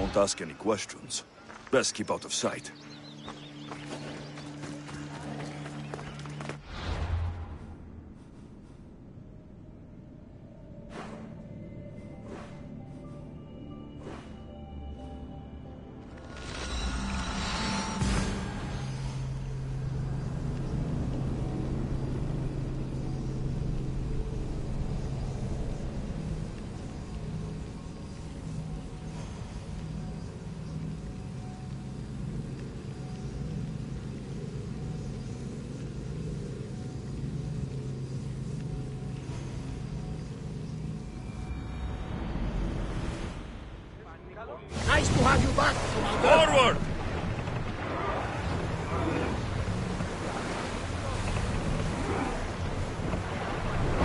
won't ask any questions. Best keep out of sight. Nice to have you back, Commander. Forward!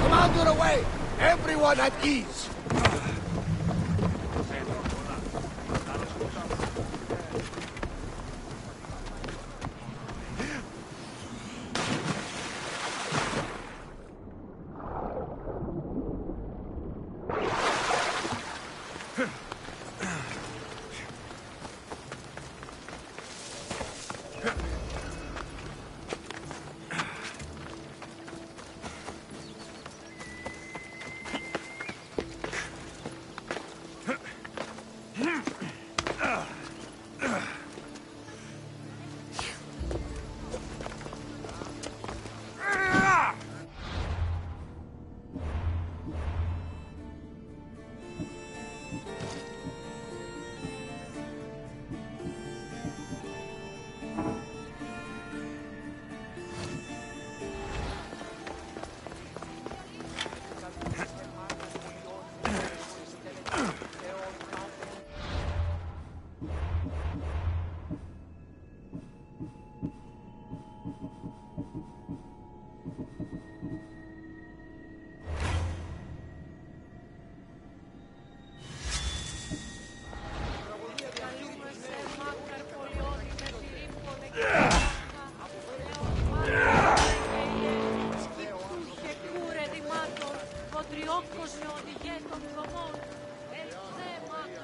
Commander away! Everyone at ease!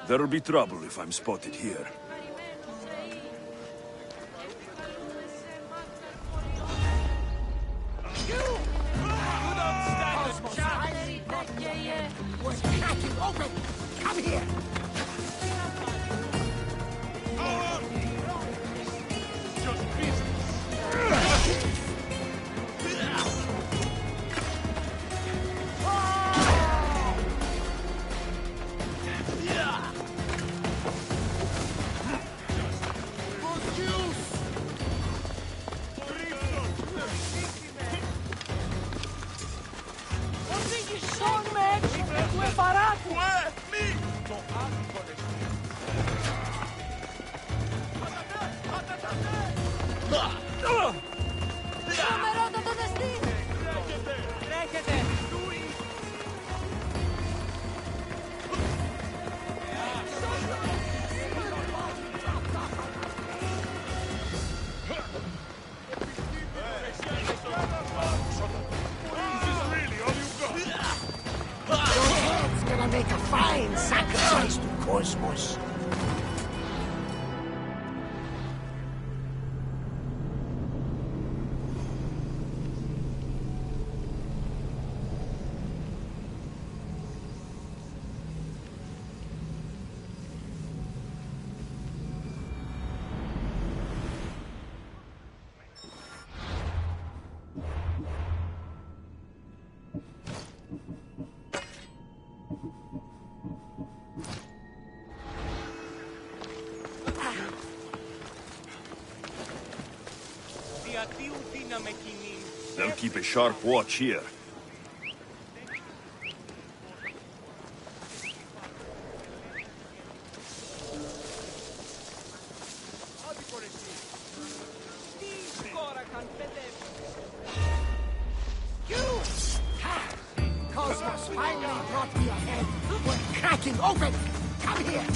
There'll be trouble if I'm spotted here. We're cracking open! Come here! Make a fine sacrifice to Cosmos. They'll keep a sharp watch here. Cosmos finally brought me ahead. We're cracking open! Come here!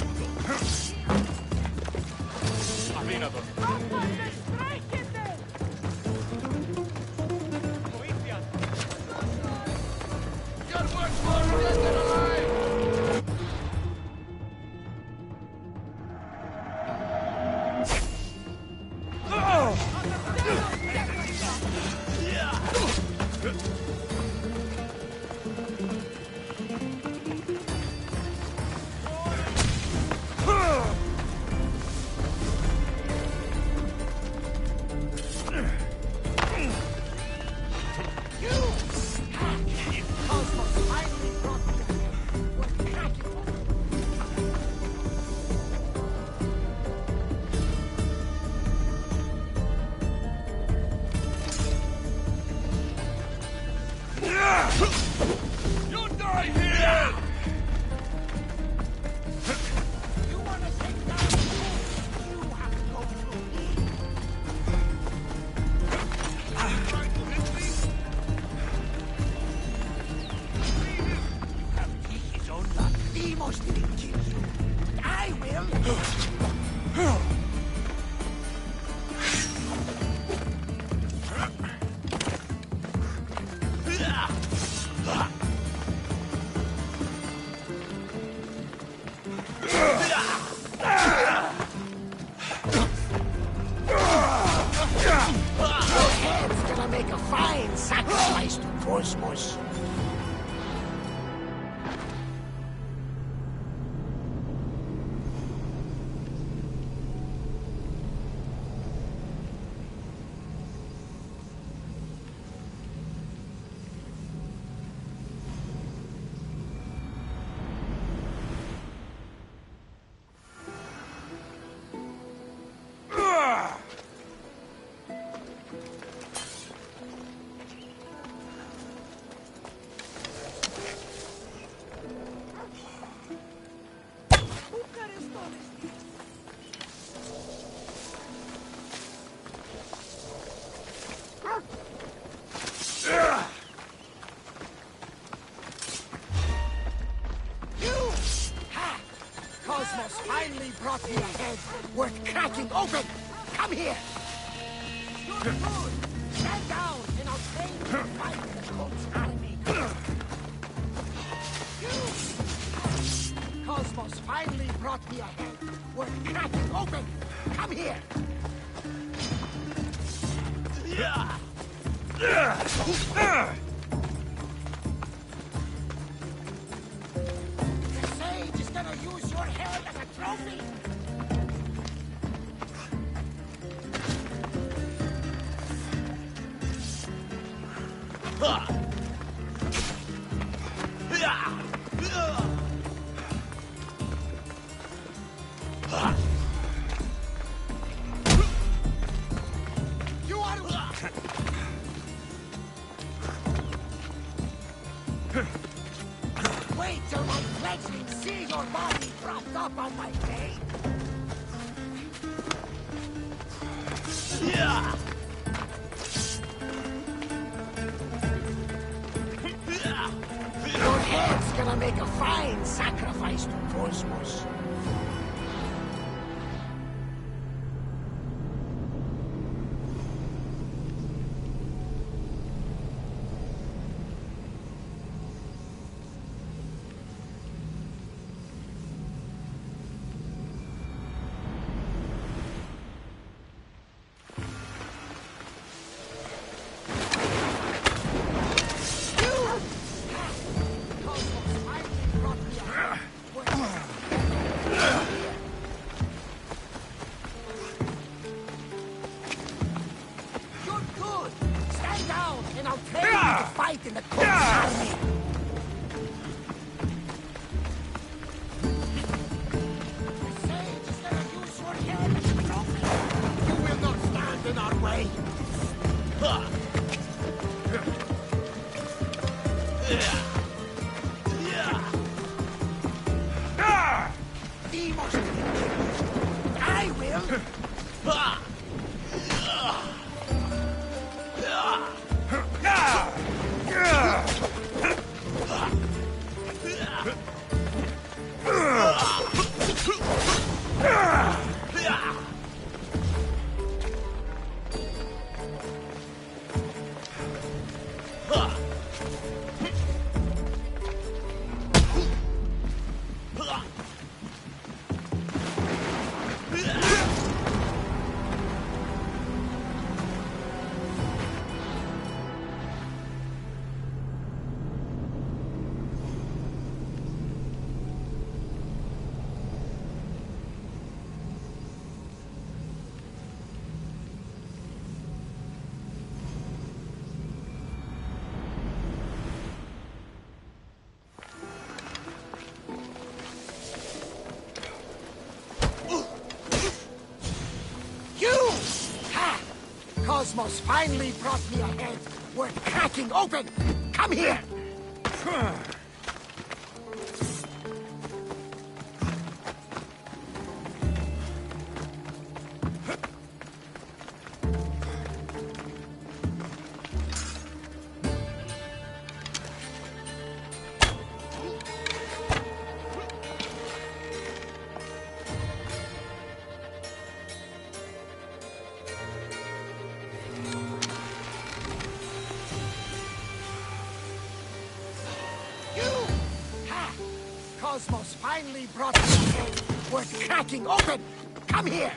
You die here! You want to take down you have to go through me. Trying to hit me? You have his own luck. Demos didn't kill you. I will. Your head's gonna make a fine sacrifice to Cosmos. Cosmos finally brought me a head worth cracking open. Come here. You're good. Stand down and I'll train you to fight the Colt's army. You. Cosmos finally brought me a head worth cracking open. Come here. The sage is gonna use your head as a trophy. You are... Wait till my fledglings see your body propped up on my blade. Your head's gonna make a fine sacrifice to Cosmos. You're good. Stand down, and I'll train you to fight in the Colt's army. The sage is gonna use your head as a trophy. You will not stand in our way. Demos didn't kill you. I will. Cosmos finally brought me a head worth cracking open. Come here. Cosmos finally brought me a head worth cracking open! Come here!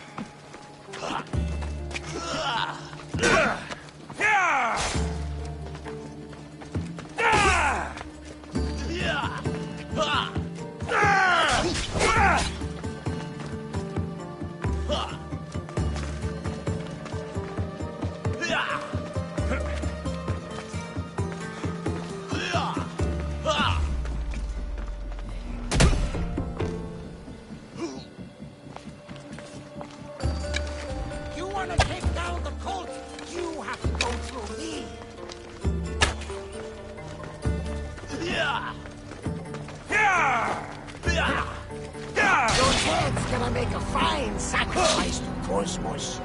You wanna take down the cult? You have to go through me! Your head's gonna make a fine sacrifice to Cosmos.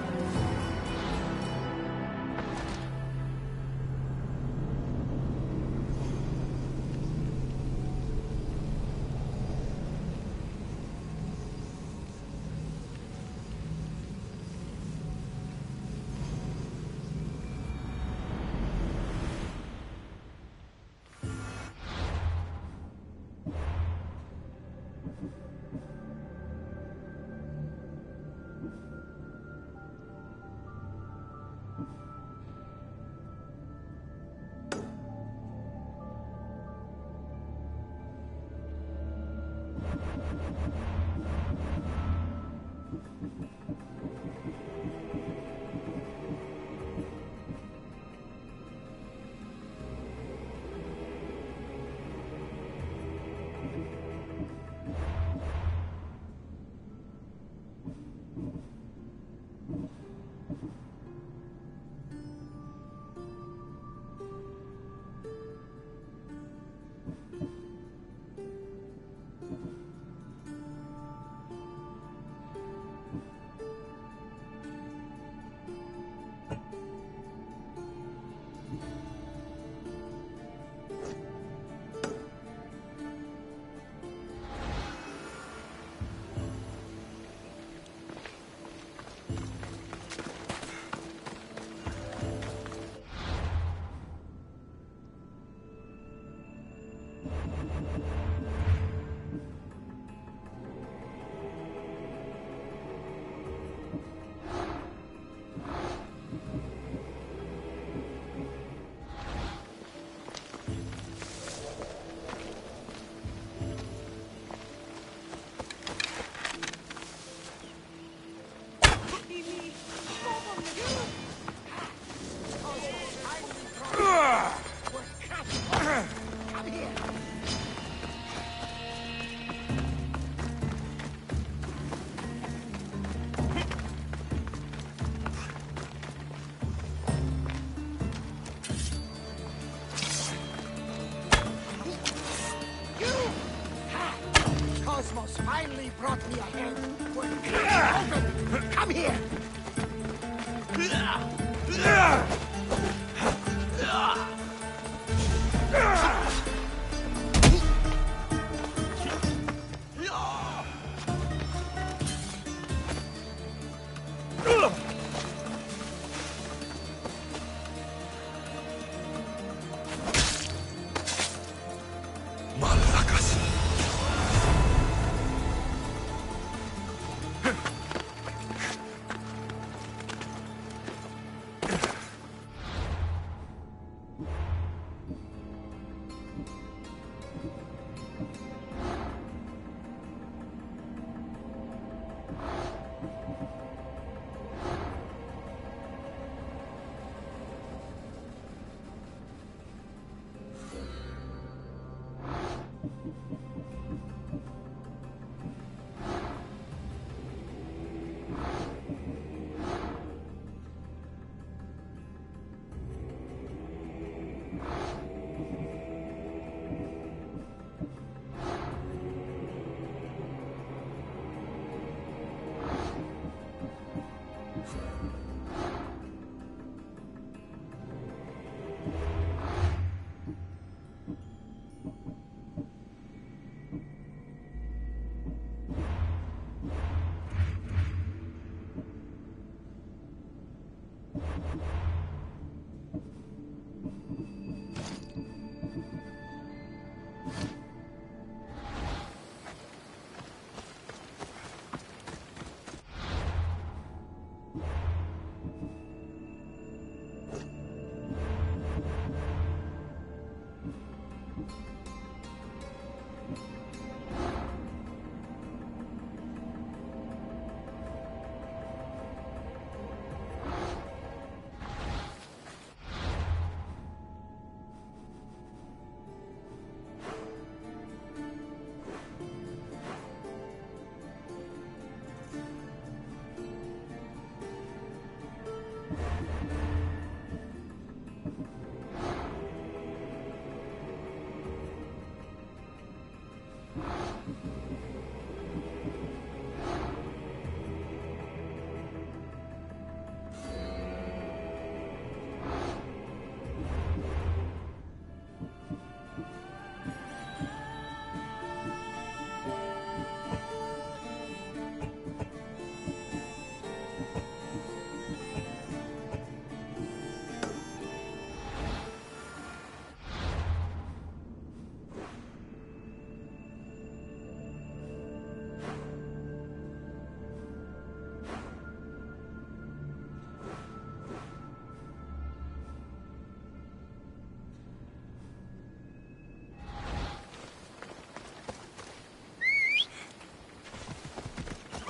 Cosmos finally brought me a head. Open! Come here!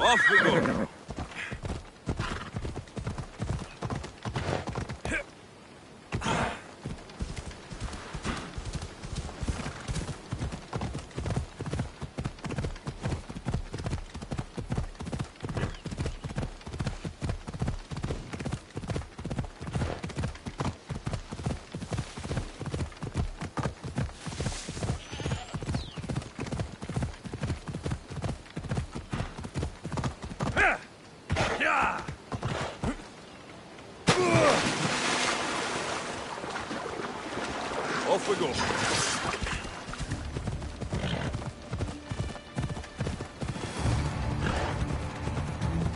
Off we go. Off we go.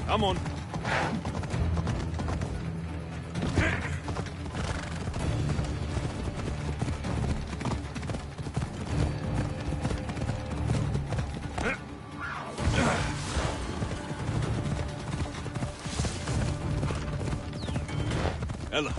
Come on. يلا.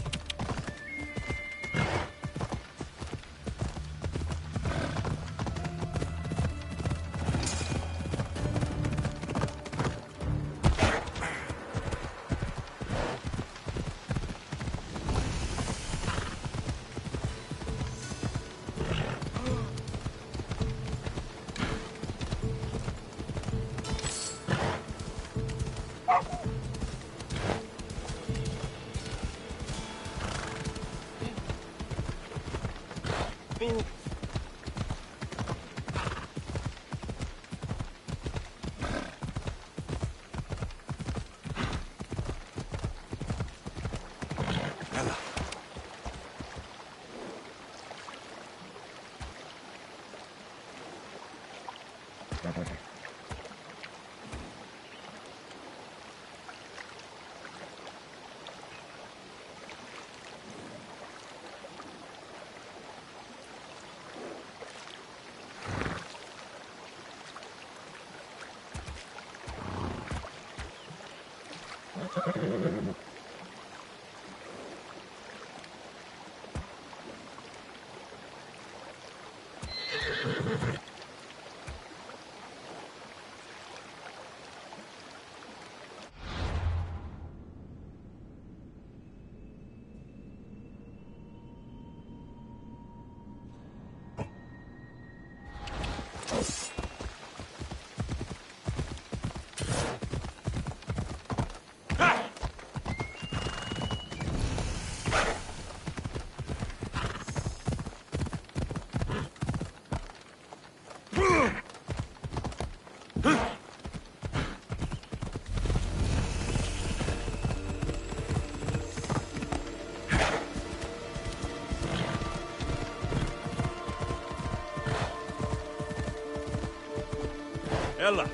يلا.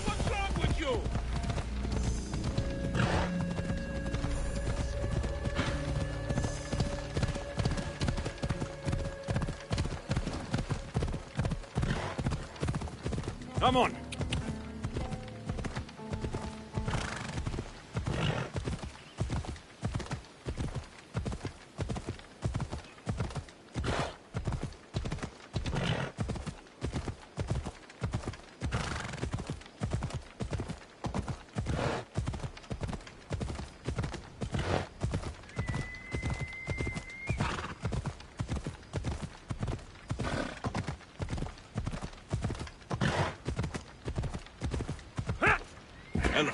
What's wrong with you? Come on. Ella.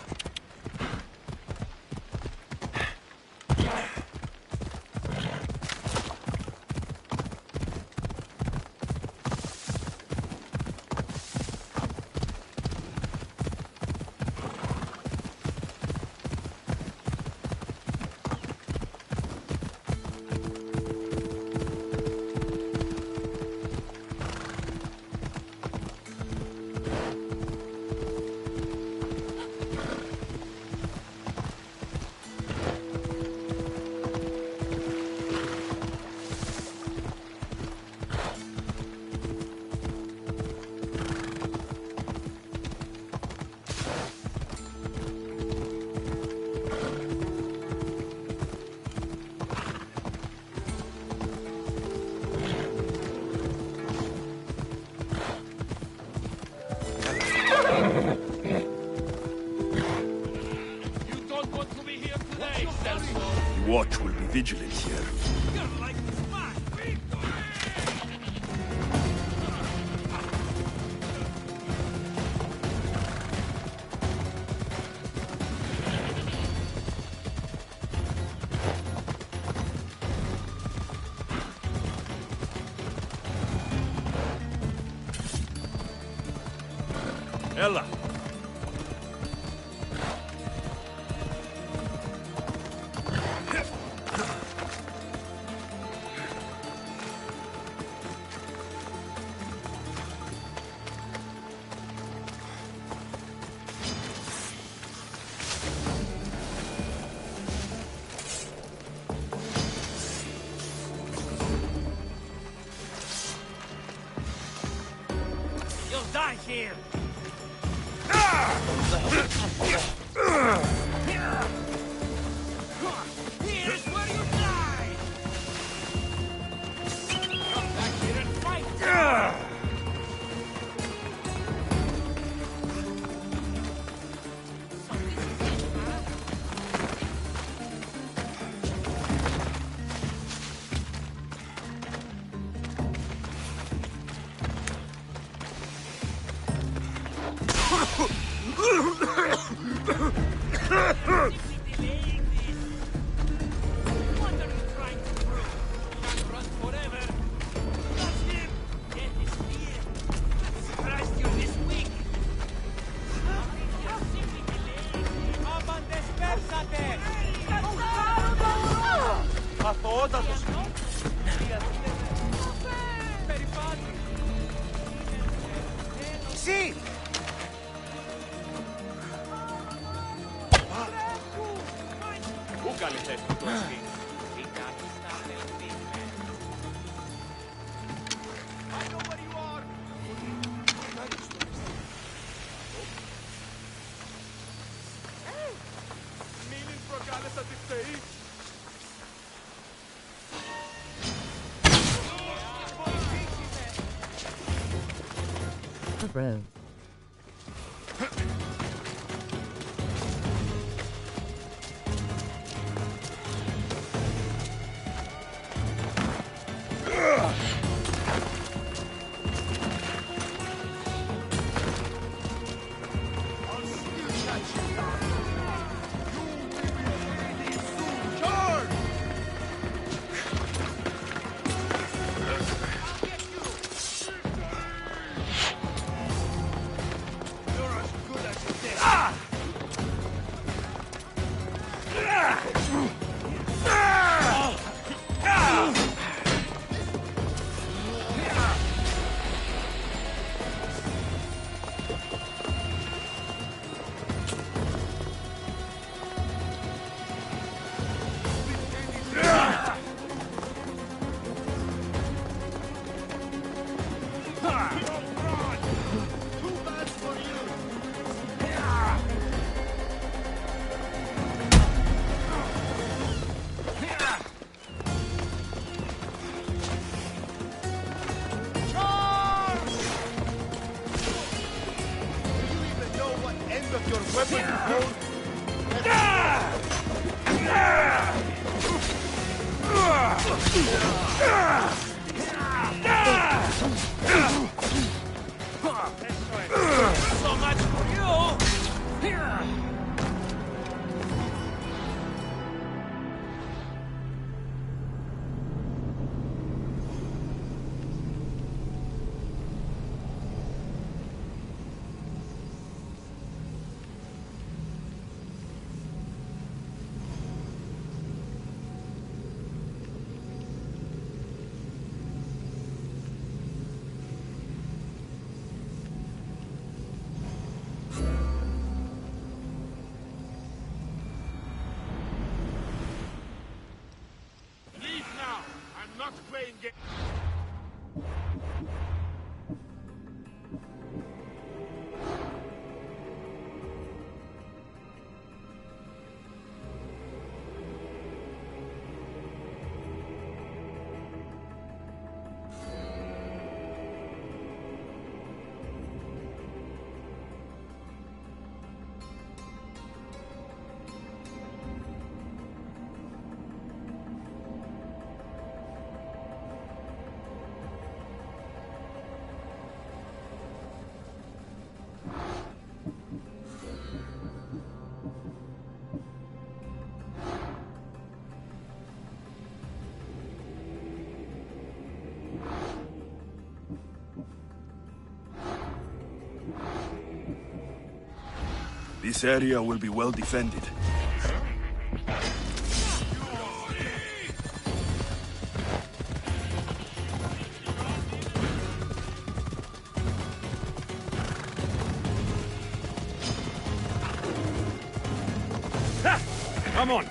You don't want to be here today, Celso. The watch will be vigilant here. You're like smash. Ella. You'll die here. Here's where you die. Come back here and fight. Delaying this. What are you trying to prove? Can't run forever. Touch him. Get his spear. I'm surprised you're this weak. Odyssey. We got to stop that big man. I know where you are! Hey! Meaning for Gallus at the stage? Bro. So much for you! Leave now! I'm not playing games. This area will be well defended. Ha! Come on!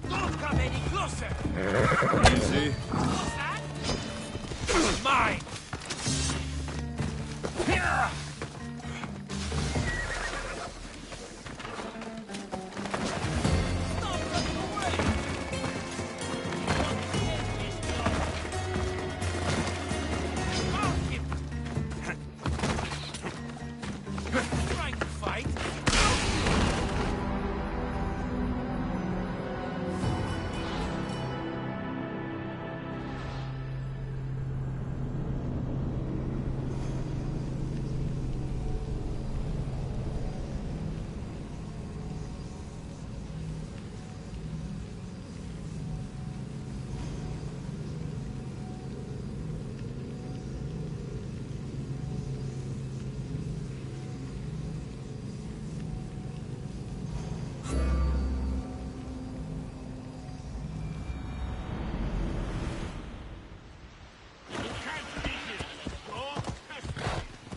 Don't come any closer! Easy. What's that? Mine! Stop running away! Mark him! Trying to fight?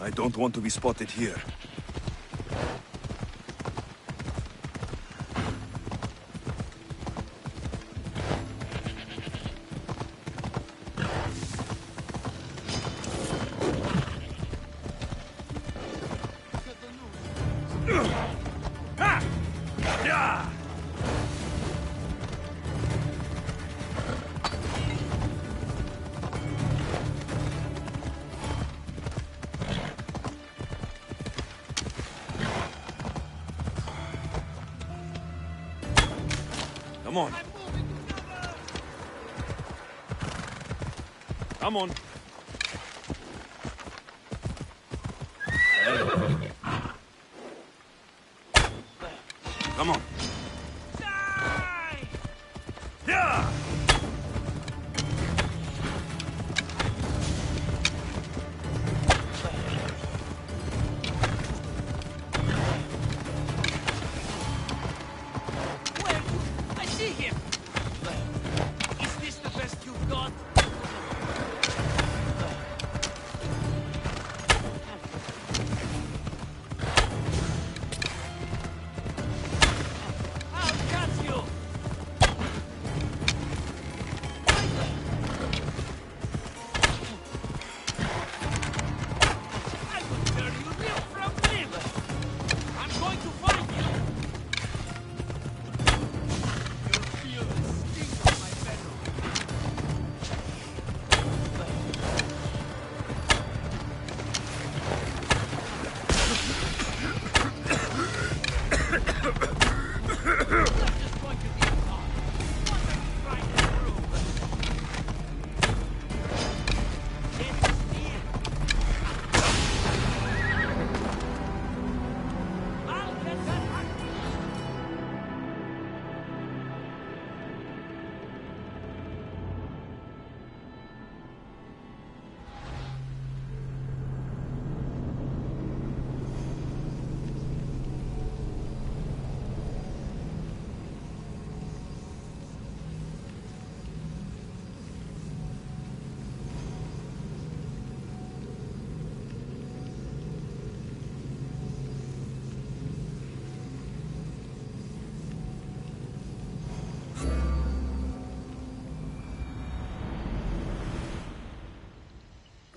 I don't want to be spotted here. Come on. Come on. Come on. Die! Yeah! Where? I see him! Is this the best you've got? I'll catch you! I will tear you limb from limb! I'm going to find you! You'll feel the sting of my venom. You're just going to be a cop. What are you trying to prove? Death is near. I'll get that hunting.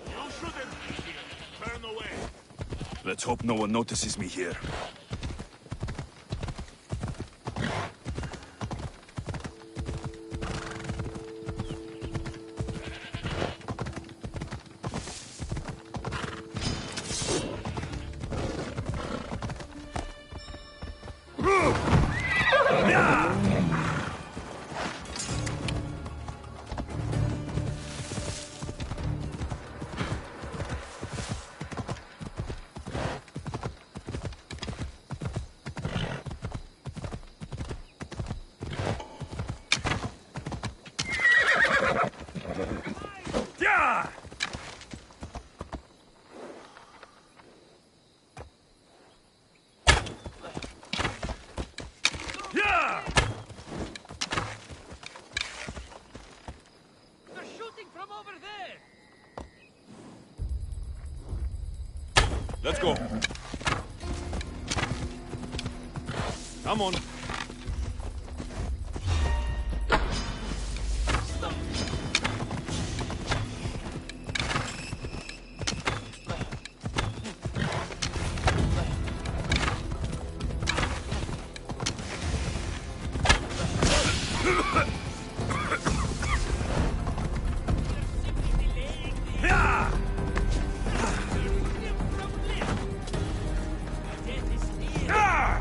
You shouldn't be here. Turn away. Let's hope no one notices me here. Yeah! Yeah! They're shooting from over there. Let's go. Come on. Simply delaying the Yeah! limb from limb. Death is near. Ah!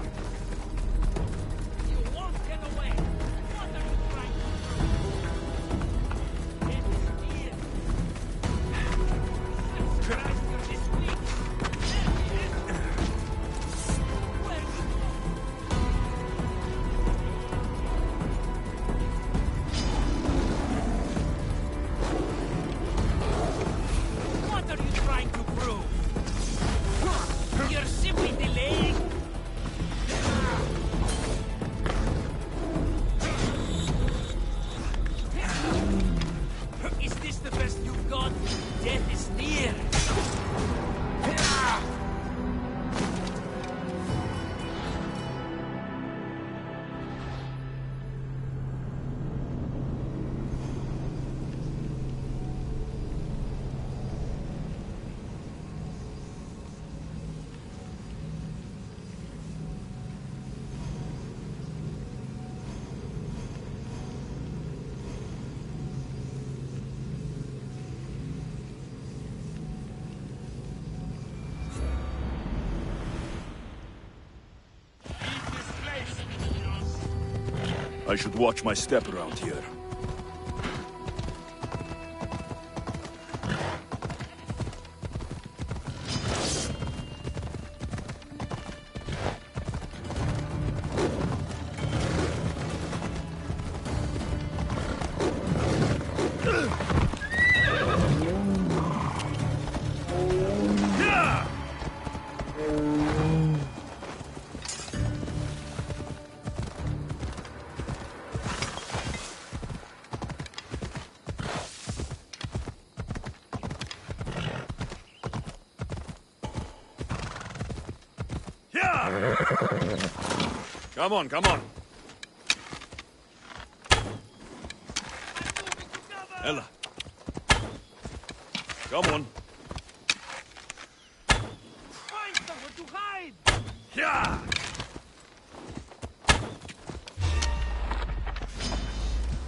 I should watch my step around here. Come on, come on. Ella. Come on. Find somewhere to hide! Yeah!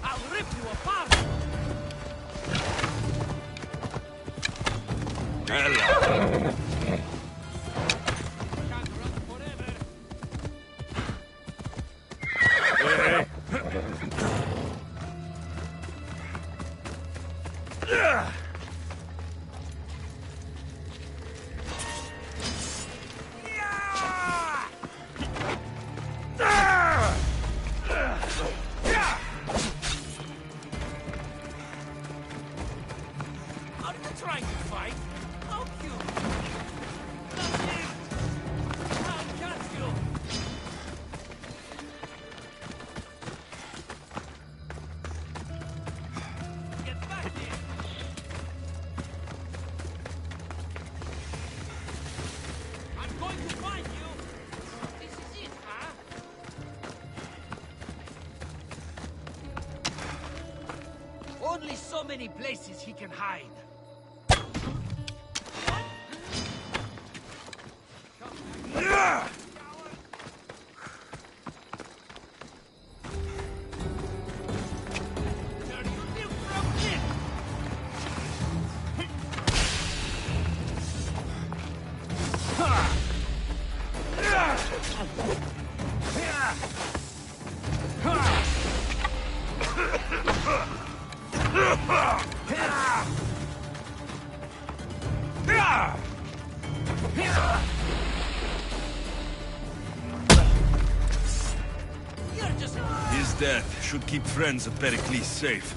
I'll rip you apart! Ella. Can't run forever. Hey. Are you trying to fight? How cute! That's it! I'll catch you! Get back here! I'm going to find you! This is it, huh? Only so many places he can hide. Turn your new from this! You're just... His death should keep friends of Pericles safe.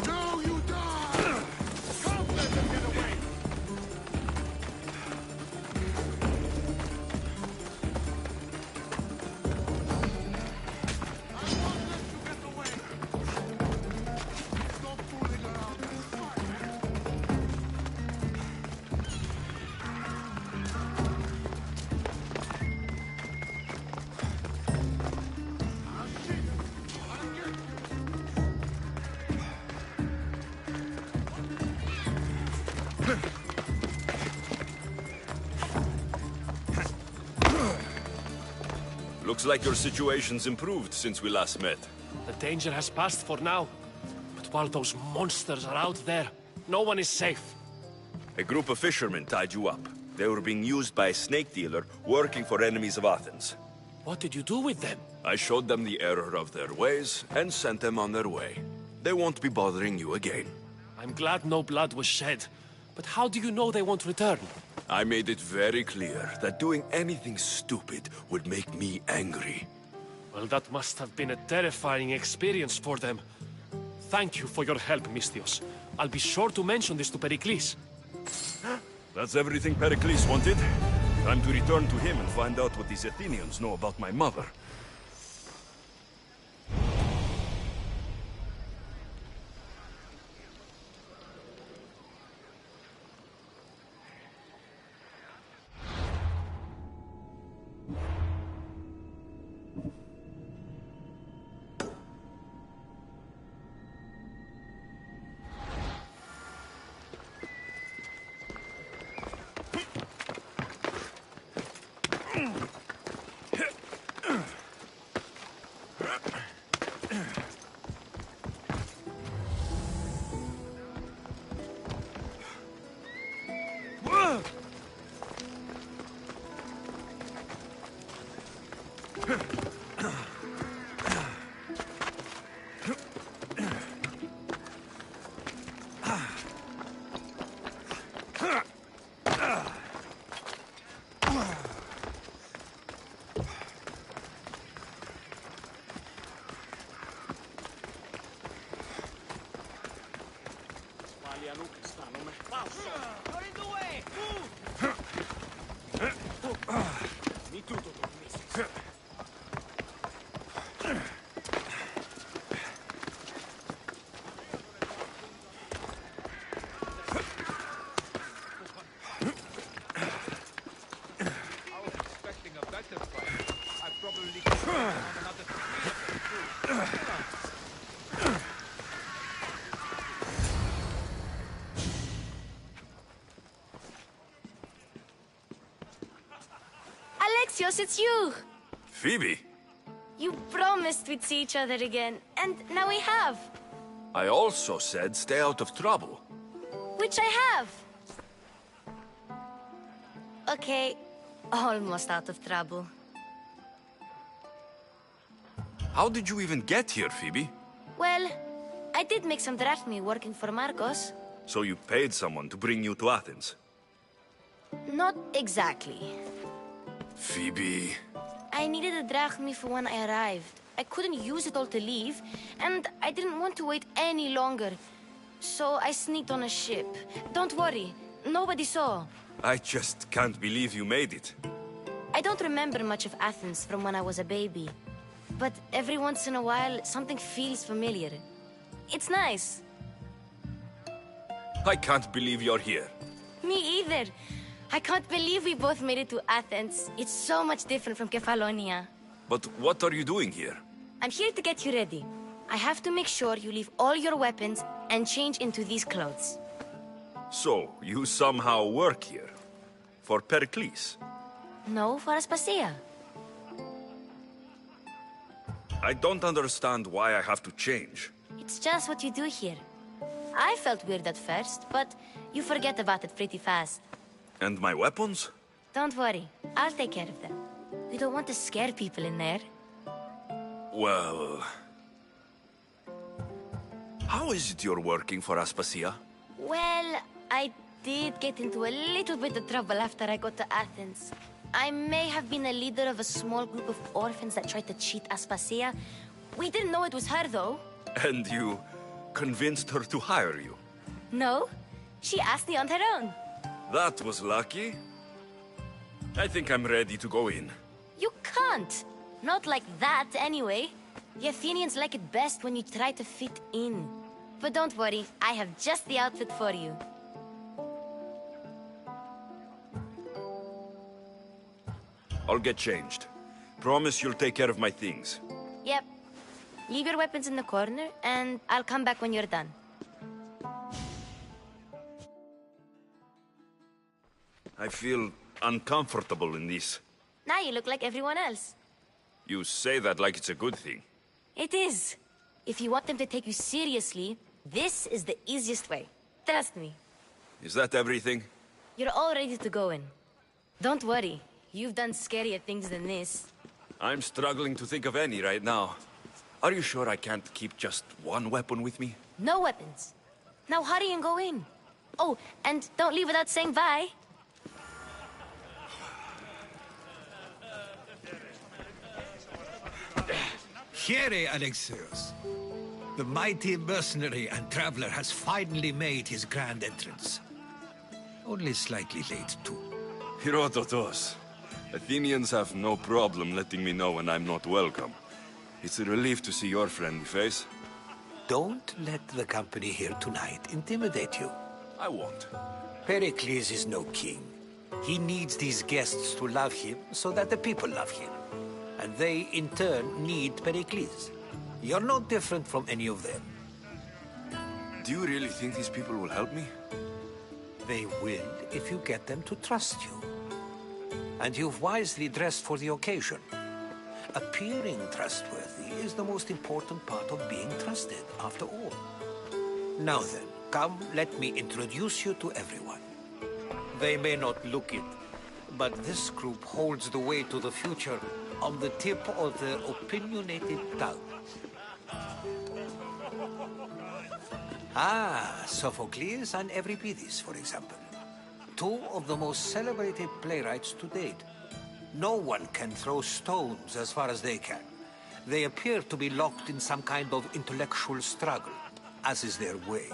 Now you die! Come, let them get away! I won't let you get away! Stop fooling around and fight! I'll see you! I'll get you! Looks like your situation's improved since we last met. The danger has passed for now. But while those monsters are out there, no one is safe. A group of fishermen tied you up. They were being used by a snake dealer working for enemies of Athens. What did you do with them? I showed them the error of their ways and sent them on their way. They won't be bothering you again. I'm glad no blood was shed. But how do you know they won't return? I made it very clear that doing anything stupid would make me angry. Well, that must have been a terrifying experience for them. Thank you for your help, Misthios. I'll be sure to mention this to Pericles. That's everything Pericles wanted. Time to return to him and find out what these Athenians know about my mother. You're in the way! Move! I was expecting a better fight. I probably could have found another Alexios, it's you! Phoebe, You promised we'd see each other again, and now we have. I also said stay out of trouble. Which I have. Okay, almost out of trouble. How did you even get here, Phoebe? Well, I did make some drachmi working for Marcos. So you paid someone to bring you to Athens? Not exactly. Phoebe... I needed a drachmi for when I arrived. I couldn't use it all to leave, and I didn't want to wait any longer. So I sneaked on a ship. Don't worry, nobody saw. I just can't believe you made it. I don't remember much of Athens from when I was a baby. But every once in a while, something feels familiar. It's nice. I can't believe you're here. Me either. I can't believe we both made it to Athens. It's so much different from Kefalonia. But what are you doing here? I'm here to get you ready. I have to make sure you leave all your weapons and change into these clothes. So, you somehow work here? For Pericles? No, for Aspasia. I don't understand why I have to change. It's just what you do here. I felt weird at first, but you forget about it pretty fast. And my weapons? Don't worry, I'll take care of them. We don't want to scare people in there. Well... How is it you're working for Aspasia? Well, I did get into a little bit of trouble after I got to Athens. I may have been a leader of a small group of orphans that tried to cheat Aspasia. We didn't know it was her, though. And you convinced her to hire you? No, she asked me on her own. That was lucky. I think I'm ready to go in. You can't. Not like that, anyway. The Athenians like it best when you try to fit in. But don't worry, I have just the outfit for you. I'll get changed. Promise you'll take care of my things. Yep. Leave your weapons in the corner, and I'll come back when you're done. I feel uncomfortable in this. Now you look like everyone else. You say that like it's a good thing. It is. If you want them to take you seriously, this is the easiest way. Trust me. Is that everything? You're all ready to go in. Don't worry. You've done scarier things than this. I'm struggling to think of any right now. Are you sure I can't keep just one weapon with me? No weapons. Now hurry and go in. Oh, and don't leave without saying bye. Here, Alexios. The mighty mercenary and traveler has finally made his grand entrance. Only slightly late, too. Herodotos. Athenians have no problem letting me know when I'm not welcome. It's a relief to see your friendly face. Don't let the company here tonight intimidate you. I won't. Pericles is no king. He needs these guests to love him so that the people love him. And they, in turn, need Pericles. You're no different from any of them. Do you really think these people will help me? They will if you get them to trust you. And you've wisely dressed for the occasion. Appearing trustworthy is the most important part of being trusted, after all. Now then, come, let me introduce you to everyone. They may not look it, but this group holds the way to the future on the tip of their opinionated tongue. Ah, Sophocles and Euripides, for example. Two of the most celebrated playwrights to date. No one can throw stones as far as they can. They appear to be locked in some kind of intellectual struggle, as is their way.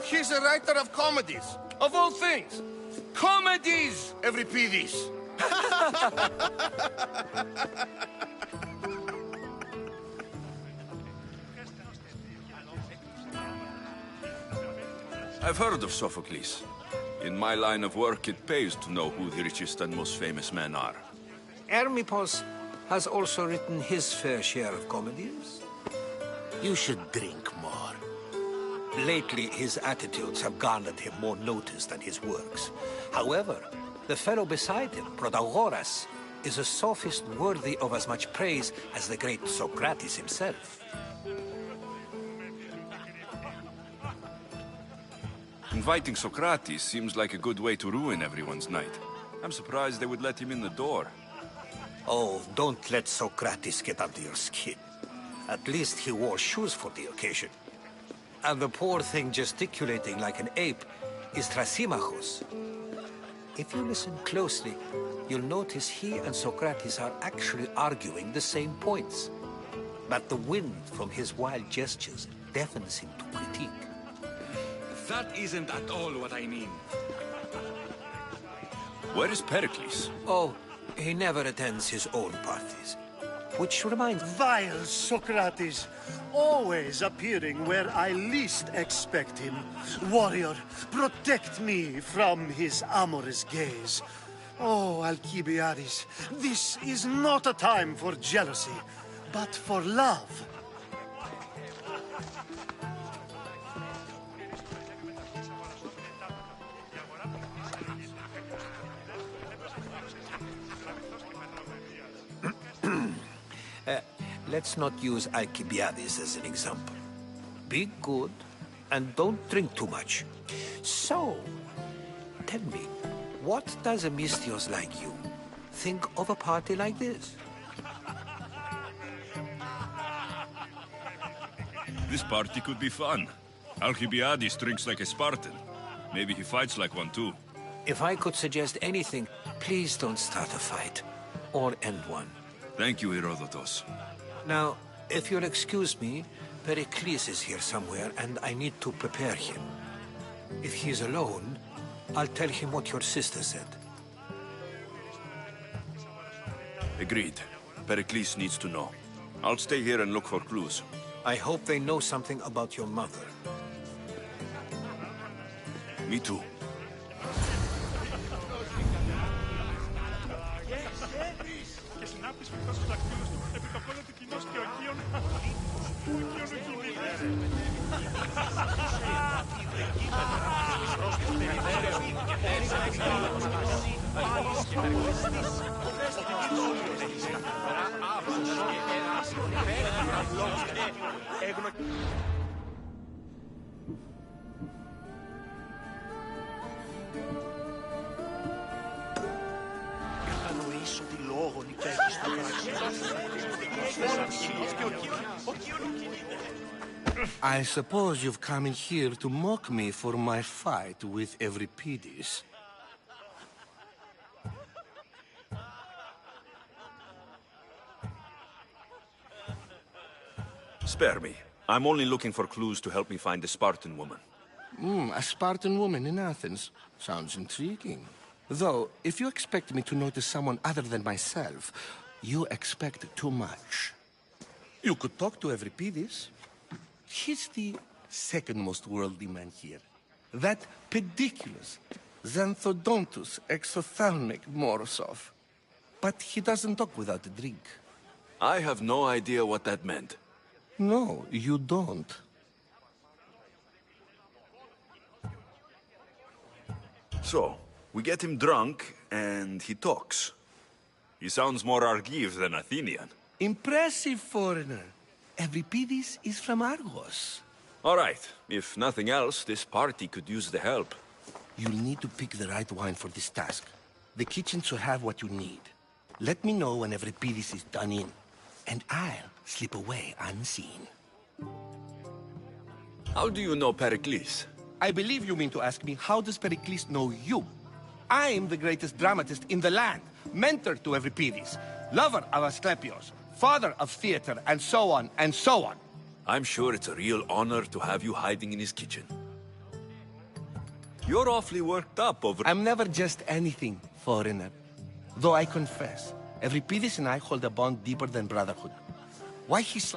He's a writer of comedies. Of all things. Comedies, Euripides. I've heard of Sophocles. In my line of work, it pays to know who the richest and most famous men are. Hermippos has also written his fair share of comedies. You should drink more. Lately, his attitudes have garnered him more notice than his works. However, the fellow beside him, Protagoras, is a sophist worthy of as much praise as the great Socrates himself. Inviting Socrates seems like a good way to ruin everyone's night. I'm surprised they would let him in the door. Oh, don't let Socrates get under your skin. At least he wore shoes for the occasion. And the poor thing gesticulating like an ape is Thrasymachos. If you listen closely, you'll notice he and Socrates are actually arguing the same points. But the wind from his wild gestures deafens him to critique. That isn't at all what I mean. Where is Pericles? Oh, he never attends his own parties. Which reminds me... Vile Socrates, always appearing where I least expect him. Warrior, protect me from his amorous gaze. Oh, Alcibiades, this is not a time for jealousy, but for love. Let's not use Alcibiades as an example. Be good, and don't drink too much. So, tell me, what does a Misthios like you think of a party like this? This party could be fun. Alcibiades drinks like a Spartan. Maybe he fights like one too. If I could suggest anything, please don't start a fight. Or end one. Thank you, Herodotus. Now, if you'll excuse me, Pericles is here somewhere, and I need to prepare him. If he's alone, I'll tell him what your sister said. Agreed. Pericles needs to know. I'll stay here and look for clues. I hope they know something about your mother. Me too. I suppose you've come in here to mock me for my fight with Euripides. Spare me. I'm only looking for clues to help me find a Spartan woman. A Spartan woman in Athens. Sounds intriguing. Though, if you expect me to notice someone other than myself, you expect too much. You could talk to Euripides. He's the second most worldly man here. That pediculous, xanthodontus exophthalmic Morosov. But he doesn't talk without a drink. I have no idea what that meant. No, you don't. So, we get him drunk, and he talks. He sounds more Argive than Athenian. Impressive, foreigner. Euripides is from Argos. All right. If nothing else, this party could use the help. You'll need to pick the right wine for this task. The kitchen should have what you need. Let me know when Euripides is done in, and I'll slip away unseen. How do you know Pericles? I believe you mean to ask me, how does Pericles know you? I'm the greatest dramatist in the land, mentor to Euripides, lover of Asclepios, father of theater, and so on, and so on. I'm sure it's a real honor to have you hiding in his kitchen. You're awfully worked up over... I'm never just anything, foreigner. Though I confess, Euripides and I hold a bond deeper than brotherhood. Why he's...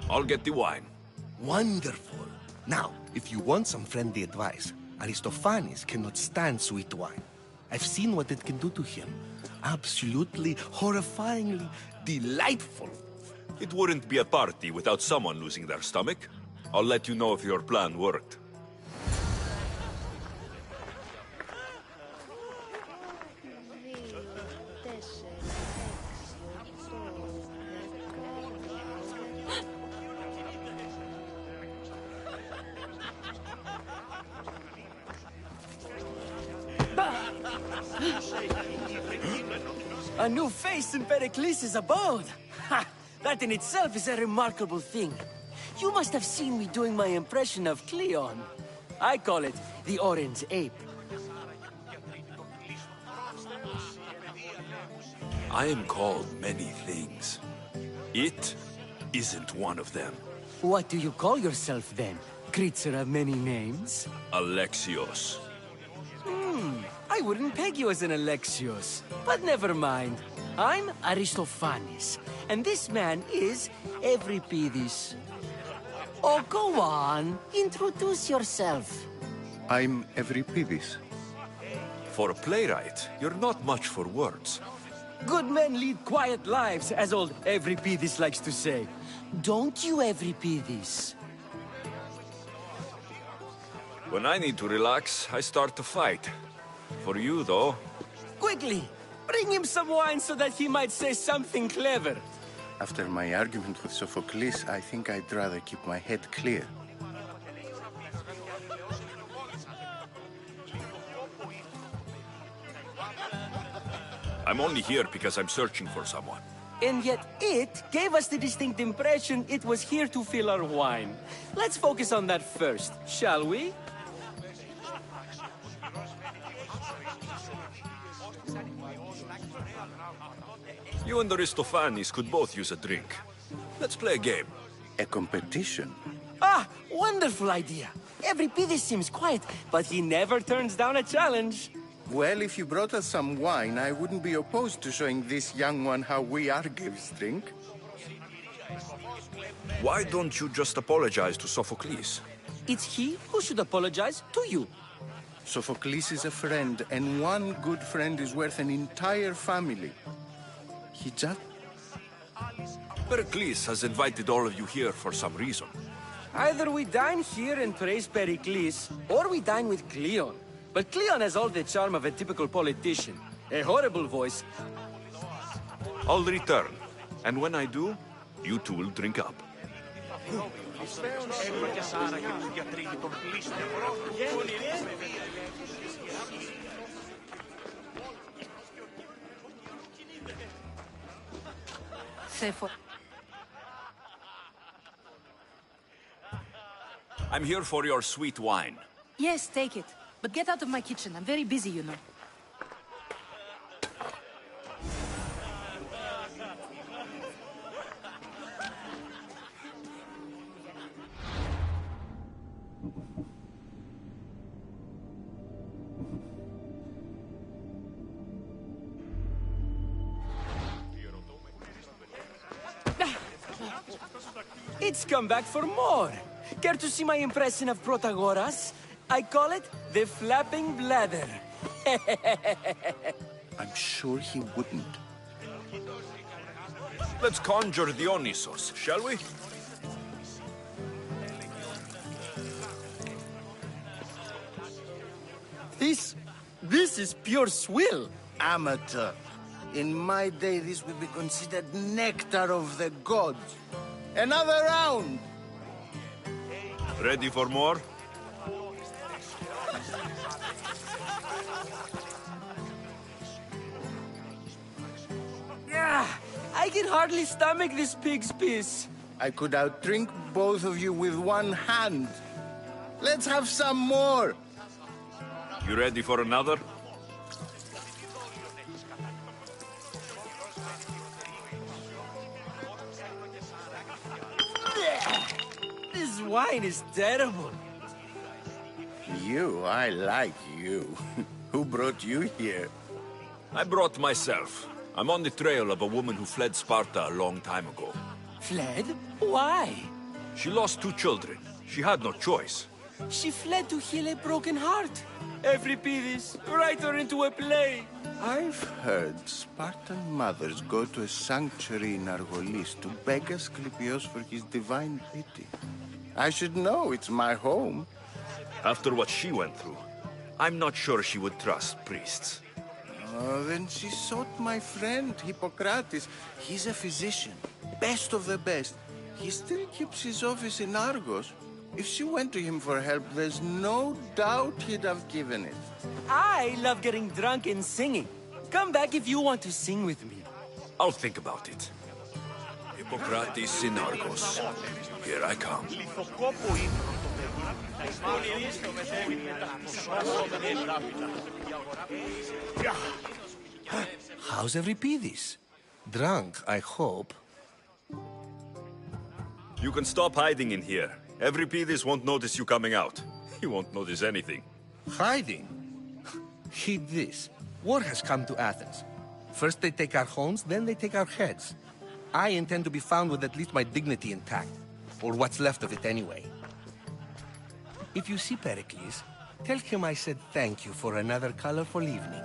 I'll get the wine. Wonderful. Now, if you want some friendly advice, Aristophanes cannot stand sweet wine. I've seen what it can do to him. Absolutely, horrifyingly delightful. It wouldn't be a party without someone losing their stomach. I'll let you know if your plan worked. A new face in Pericles' abode! Ha! That in itself is a remarkable thing. You must have seen me doing my impression of Cleon. I call it the Orange Ape. I am called many things. It isn't one of them. What do you call yourself then? Creature of many names? Alexios. I wouldn't peg you as an Alexios, but never mind. I'm Aristophanes, and this man is Euripides. Oh, go on. Introduce yourself. I'm Euripides. For a playwright, you're not much for words. Good men lead quiet lives, as old Euripides likes to say. Don't you, Euripides? When I need to relax, I start to fight. For you, though... Quickly! Bring him some wine so that he might say something clever. After my argument with Sophocles, I think I'd rather keep my head clear. I'm only here because I'm searching for someone. And yet it gave us the distinct impression it was here to fill our wine. Let's focus on that first, shall we? You and Aristophanes could both use a drink. Let's play a game. A competition? Ah, wonderful idea. Euripides seems quiet, but he never turns down a challenge. Well, if you brought us some wine, I wouldn't be opposed to showing this young one how we Argives drink. Why don't you just apologize to Sophocles? It's he who should apologize to you. Sophocles is a friend, and one good friend is worth an entire family. He just... Pericles has invited all of you here for some reason. Either we dine here and praise Pericles, or we dine with Cleon. But Cleon has all the charm of a typical politician. A horrible voice. I'll return. And when I do, you two will drink up. I'm here for your sweet wine. Yes, take it. But get out of my kitchen. I'm very busy, you know. It's come back for more. Care to see my impression of Protagoras? I call it the flapping bladder. I'm sure he wouldn't. Let's conjure Dionysos, shall we? This is pure swill. Amateur. In my day, this would be considered nectar of the gods. Another round! Ready for more? Yeah, I can hardly stomach this pig's piss. I could outdrink both of you with one hand. Let's have some more! You ready for another? This wine is terrible. You, I like you. Who brought you here? I brought myself. I'm on the trail of a woman who fled Sparta a long time ago. Fled? Why? She lost 2 children. She had no choice. She fled to heal a broken heart. Euripides, write her into a play. I've heard Spartan mothers go to a sanctuary in Argolis to beg Asclepios for his divine pity. I should know, it's my home. After what she went through, I'm not sure she would trust priests. Oh, then she sought my friend, Hippocrates. He's a physician, best of the best. He still keeps his office in Argos. If she went to him for help, there's no doubt he'd have given it. I love getting drunk and singing. Come back if you want to sing with me. I'll think about it. Hippocrates in Argos. Here I come. How's Euripides? Drunk, I hope. You can stop hiding in here. Euripides won't notice you coming out. He won't notice anything. Hiding? Heed this. War has come to Athens. First they take our homes, then they take our heads. I intend to be found with at least my dignity intact. Or what's left of it anyway. If you see Pericles, tell him I said thank you for another colorful evening.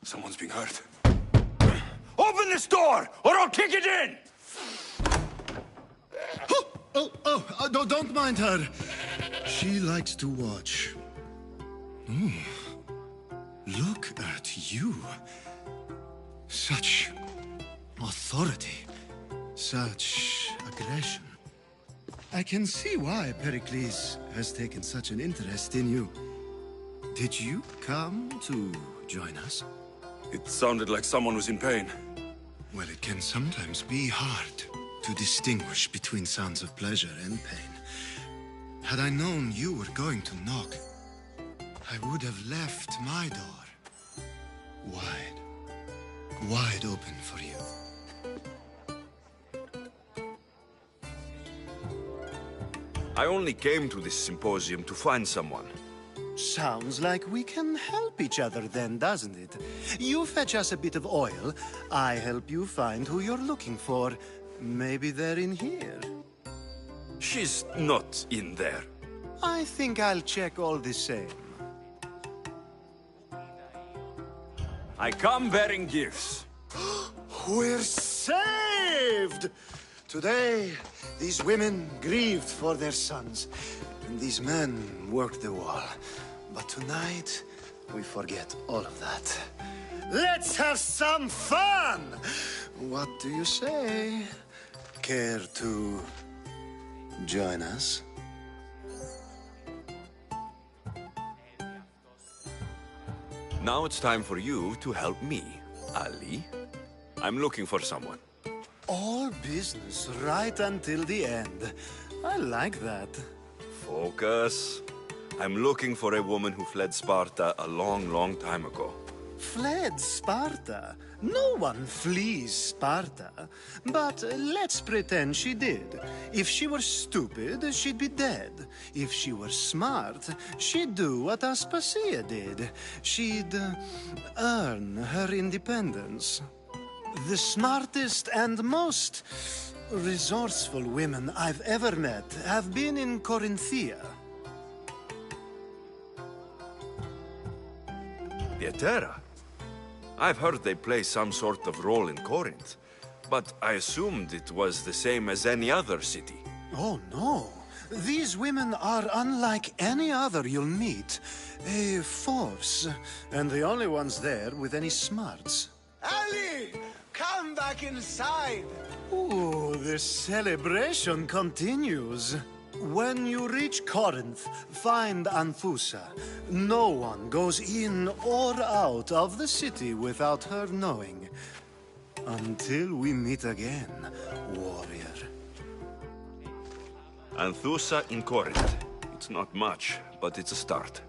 Someone's being hurt. Open this door, or I'll kick it in! Don't mind her. She likes to watch. Oh, look at you. Such authority. Such aggression. I can see why Pericles has taken such an interest in you. Did you come to join us? It sounded like someone was in pain. Well, it can sometimes be hard to distinguish between sounds of pleasure and pain. Had I known you were going to knock, I would have left my door wide open for you. I only came to this symposium to find someone. Sounds like we can help each other then, doesn't it? You fetch us a bit of oil, I help you find who you're looking for. Maybe they're in here. She's not in there. I think I'll check all the same. I come bearing gifts. We're saved! Today, these women grieved for their sons, and these men worked the wall. But tonight, we forget all of that. Let's have some fun! What do you say? Care to join us? Now it's time for you to help me, Ali. I'm looking for someone. All business right until the end. I like that. Focus. I'm looking for a woman who fled Sparta a long time ago. Fled Sparta? No one flees Sparta. But let's pretend she did. If she were stupid, she'd be dead. If she were smart, she'd do what Aspasia did. She'd earn her independence. The smartest and most resourceful women I've ever met have been in Corinthia. Pietera. I've heard they play some sort of role in Corinth. But I assumed it was the same as any other city. Oh, no. These women are unlike any other you'll meet. A force, and the only ones there with any smarts. Ali! Come back inside! Ooh, the celebration continues. When you reach Corinth, find Anthusa. No one goes in or out of the city without her knowing. Until we meet again, warrior. Anthusa in Corinth. It's not much, but it's a start.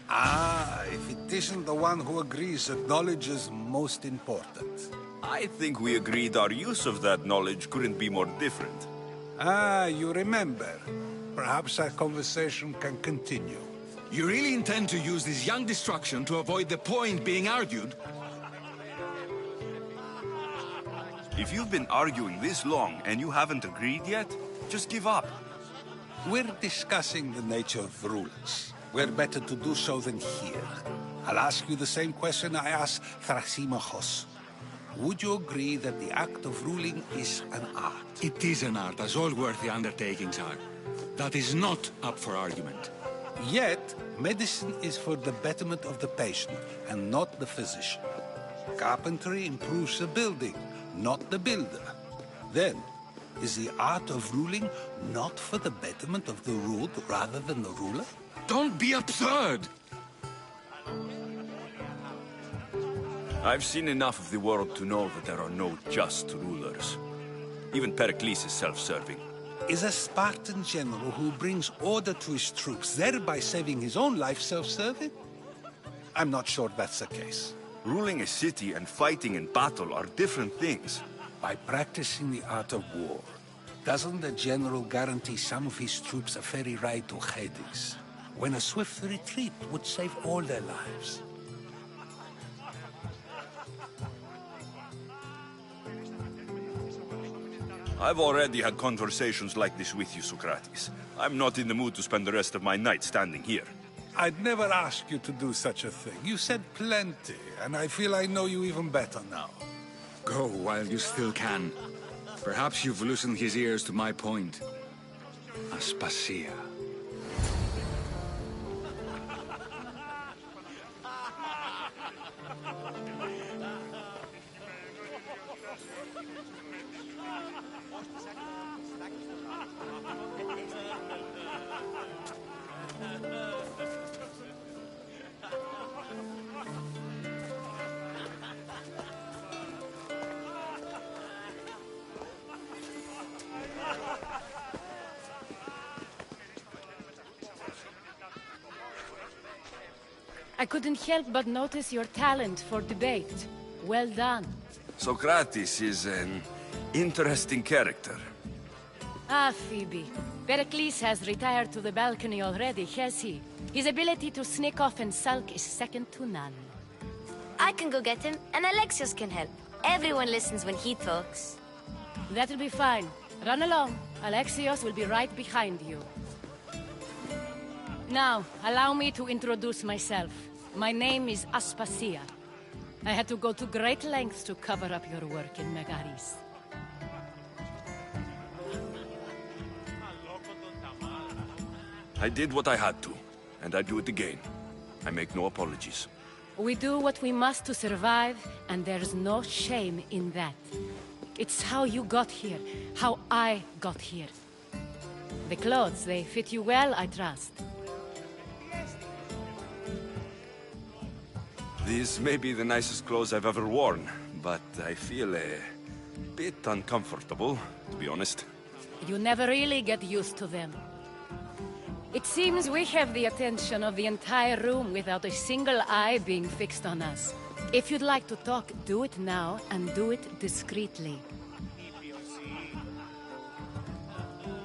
Ah, if it isn't the one who agrees that knowledge is most important. I think we agreed our use of that knowledge couldn't be more different. Ah, you remember. Perhaps our conversation can continue. You really intend to use this young destruction to avoid the point being argued? If you've been arguing this long and you haven't agreed yet, just give up. We're discussing the nature of rulers. Where better to do so than here? I'll ask you the same question I asked Thrasymachos. Would you agree that the act of ruling is an art? It is an art, as all worthy undertakings are. That is not up for argument. Yet, medicine is for the betterment of the patient, and not the physician. Carpentry improves the building, not the builder. Then, is the art of ruling not for the betterment of the ruled rather than the ruler? Don't be absurd! I've seen enough of the world to know that there are no just rulers. Even Pericles is self-serving. Is a Spartan general who brings order to his troops, thereby saving his own life, self-serving? I'm not sure that's the case. Ruling a city and fighting in battle are different things. By practicing the art of war, doesn't the general guarantee some of his troops a ferry ride to Hades, when a swift retreat would save all their lives? I've already had conversations like this with you, Socrates. I'm not in the mood to spend the rest of my night standing here. I'd never ask you to do such a thing. You said plenty, and I feel I know you even better now. Go while you still can. Perhaps you've loosened his ears to my point. Aspasia. I couldn't help but notice your talent for debate. Well done. Socrates is an interesting character. Ah, Phoebe. Pericles has retired to the balcony already, has he? His ability to sneak off and sulk is second to none. I can go get him, and Alexios can help. Everyone listens when he talks. That'll be fine. Run along. Alexios will be right behind you. Now, allow me to introduce myself. My name is Aspasia. I had to go to great lengths to cover up your work in Megaris. I did what I had to, and I do it again. I make no apologies. We do what we must to survive, and there's no shame in that. It's how you got here, how I got here. The clothes, they fit you well, I trust. These may be the nicest clothes I've ever worn, but I feel a bit uncomfortable, to be honest. You never really get used to them. It seems we have the attention of the entire room without a single eye being fixed on us. If you'd like to talk, do it now, and do it discreetly.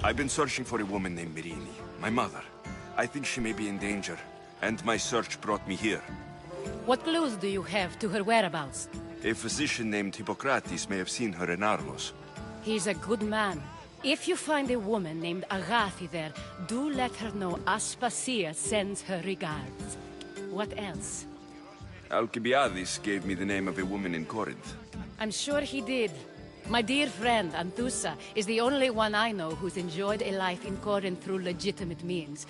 I've been searching for a woman named Myrine. My mother. I think she may be in danger, and my search brought me here. What clues do you have to her whereabouts? A physician named Hippocrates may have seen her in Argos. He's a good man. If you find a woman named Agathi there, do let her know Aspasia sends her regards. What else? Alcibiades gave me the name of a woman in Corinth. I'm sure he did. My dear friend, Anthusa, is the only one I know who's enjoyed a life in Corinth through legitimate means.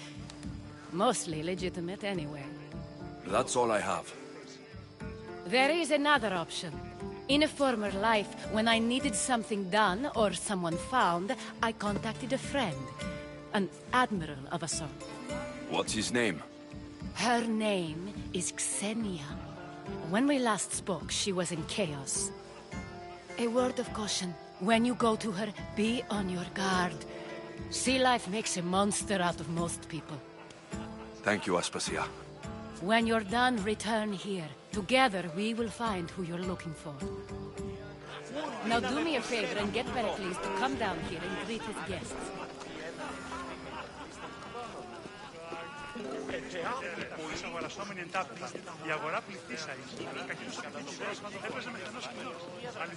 Mostly legitimate, anyway. That's all I have. There is another option. In a former life, when I needed something done or someone found, I contacted a friend. An admiral of a sort. What's his name? Her name is Xenia. When we last spoke, she was in chaos. A word of caution. When you go to her, be on your guard. Sea life makes a monster out of most people. Thank you, Aspasia. When you're done, return here. Together, we will find who you're looking for. Now do me a favor and get Pericles to come down here and greet his guests.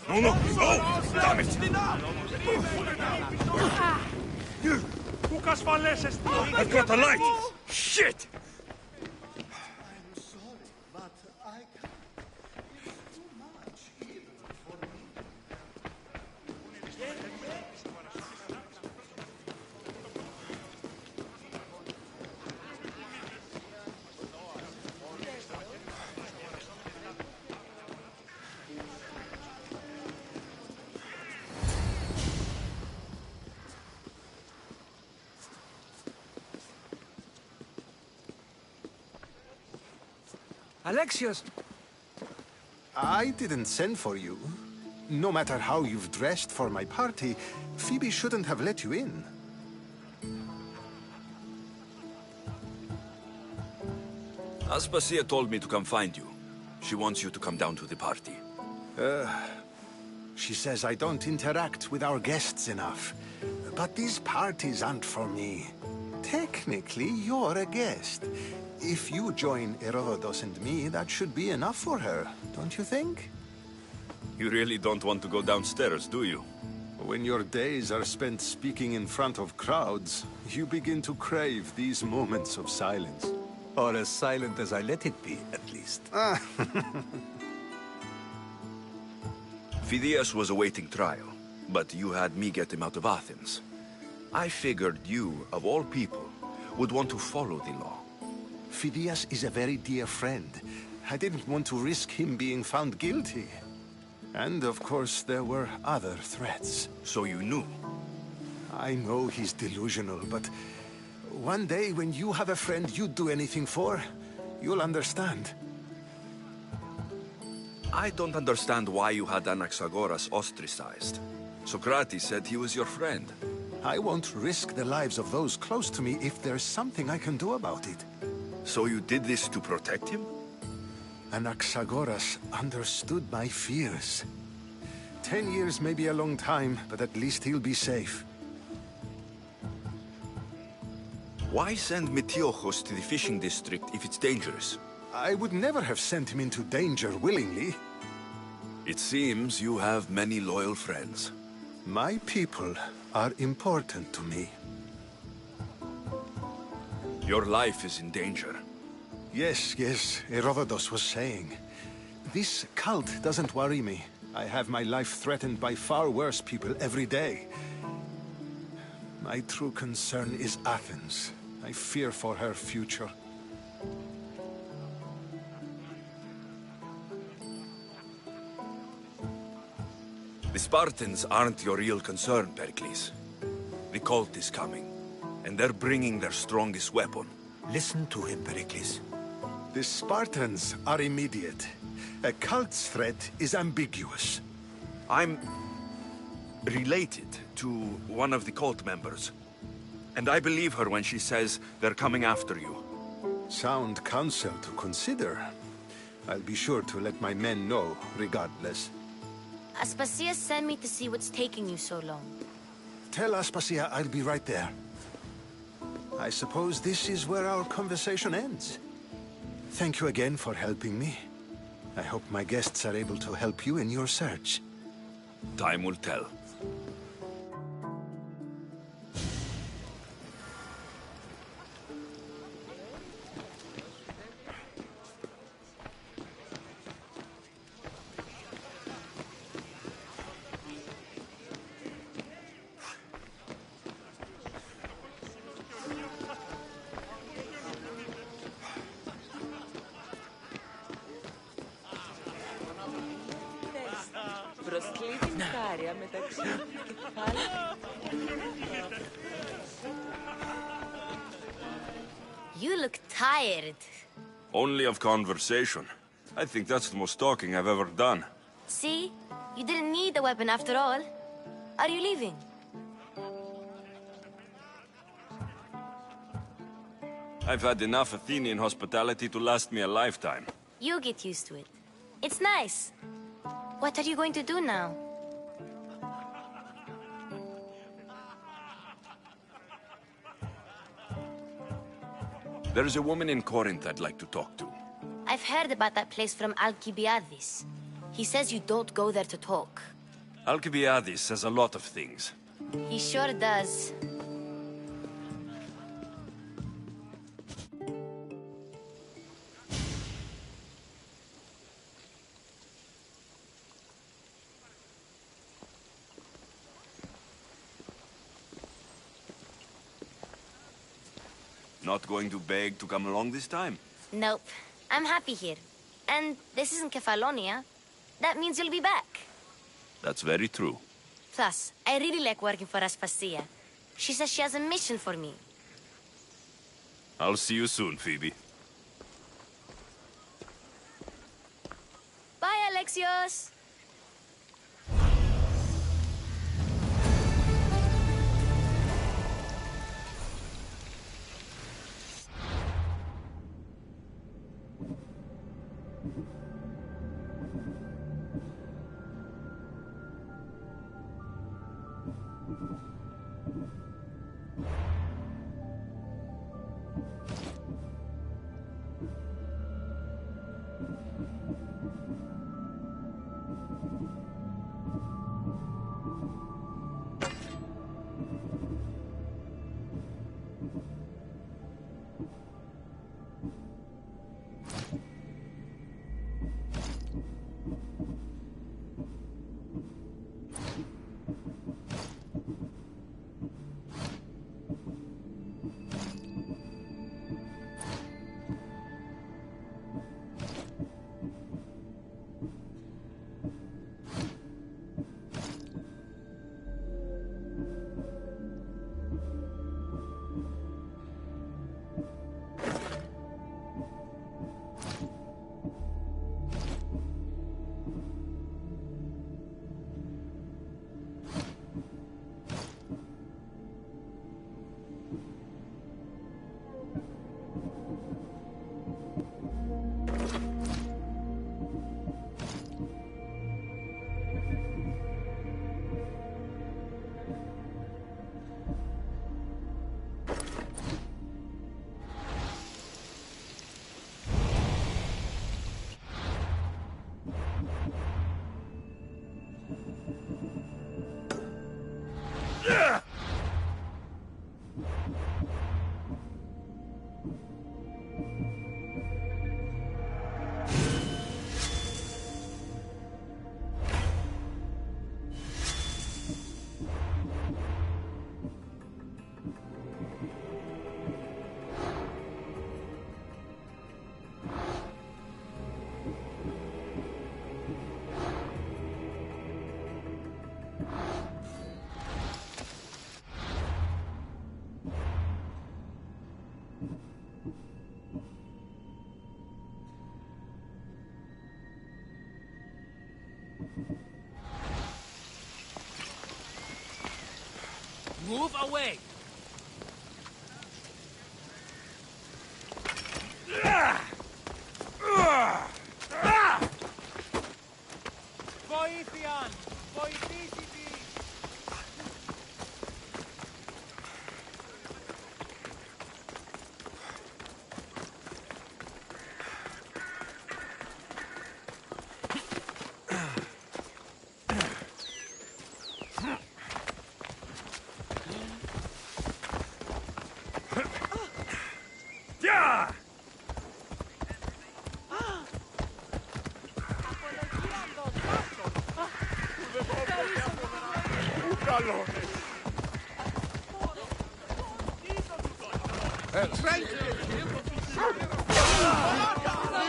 No, no, no! Damn it! I've got a light! Shit! Alexios! I didn't send for you. No matter how you've dressed for my party, Phoebe shouldn't have let you in. Aspasia told me to come find you. She wants you to come down to the party. She says I don't interact with our guests enough. But these parties aren't for me. Technically, you're a guest. If you join Herodotus and me, that should be enough for her, don't you think? You really don't want to go downstairs, do you? When your days are spent speaking in front of crowds, you begin to crave these moments of silence. Or as silent as I let it be, at least. Phidias was awaiting trial, but you had me get him out of Athens. I figured you, of all people, would want to follow the law. Phidias is a very dear friend. I didn't want to risk him being found guilty. And of course, there were other threats. So you knew? I know he's delusional, but one day when you have a friend you'd do anything for, you'll understand. I don't understand why you had Anaxagoras ostracized. Socrates said he was your friend. I won't risk the lives of those close to me if there's something I can do about it. So you did this to protect him? Anaxagoras understood my fears. 10 years may be a long time, but at least he'll be safe. Why send Metiochos to the fishing district if it's dangerous? I would never have sent him into danger willingly. It seems you have many loyal friends. My people are important to me. Your life is in danger. Yes, Herodotus was saying. This cult doesn't worry me. I have my life threatened by far worse people every day. My true concern is Athens. I fear for her future. The Spartans aren't your real concern, Pericles. The cult is coming, and they're bringing their strongest weapon. Listen to him, Pericles. The Spartans are immediate. A cult's threat is ambiguous. I'm related to one of the cult members. And I believe her when she says they're coming after you. Sound counsel to consider. I'll be sure to let my men know, regardless. Aspasia sent me to see what's taking you so long. Tell Aspasia I'll be right there. I suppose this is where our conversation ends. Thank you again for helping me. I hope my guests are able to help you in your search. Time will tell. You look tired. Only of conversation. I think that's the most talking I've ever done. See? You didn't need the weapon after all. Are you leaving? I've had enough Athenian hospitality to last me a lifetime. You get used to it. It's nice. What are you going to do now? There's a woman in Corinth I'd like to talk to. I've heard about that place from Alcibiades. He says you don't go there to talk. Alcibiades says a lot of things. He sure does. Not going to beg to come along this time? Nope. I'm happy here. And this isn't Kefalonia. That means you'll be back. That's very true. Plus, I really like working for Aspasia. She says she has a mission for me. I'll see you soon, Phoebe. Bye, Alexios! Move away! Βοήθειαν! Βοηθήσει τη!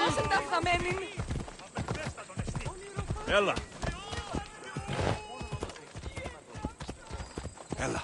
Δώσε τα χαμένη. Έλα. Έλα.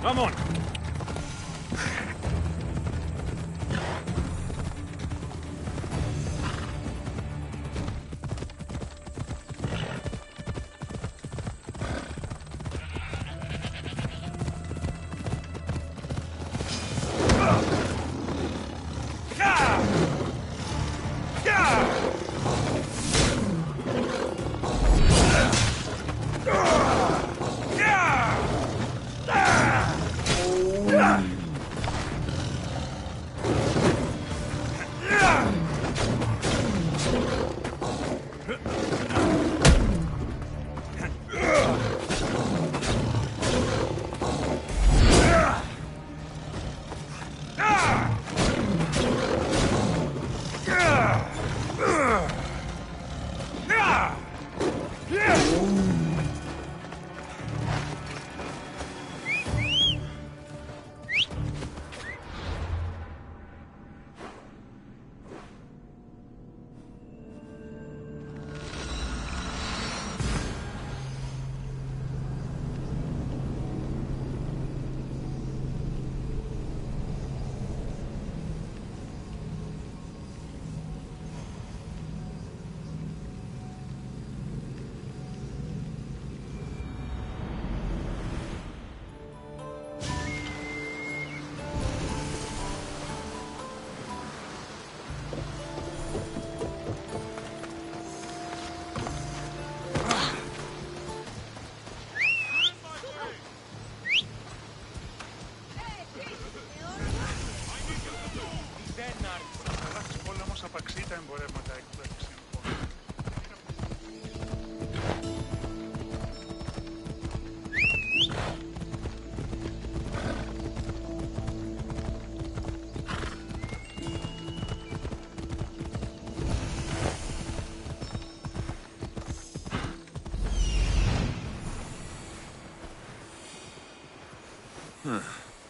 Come on.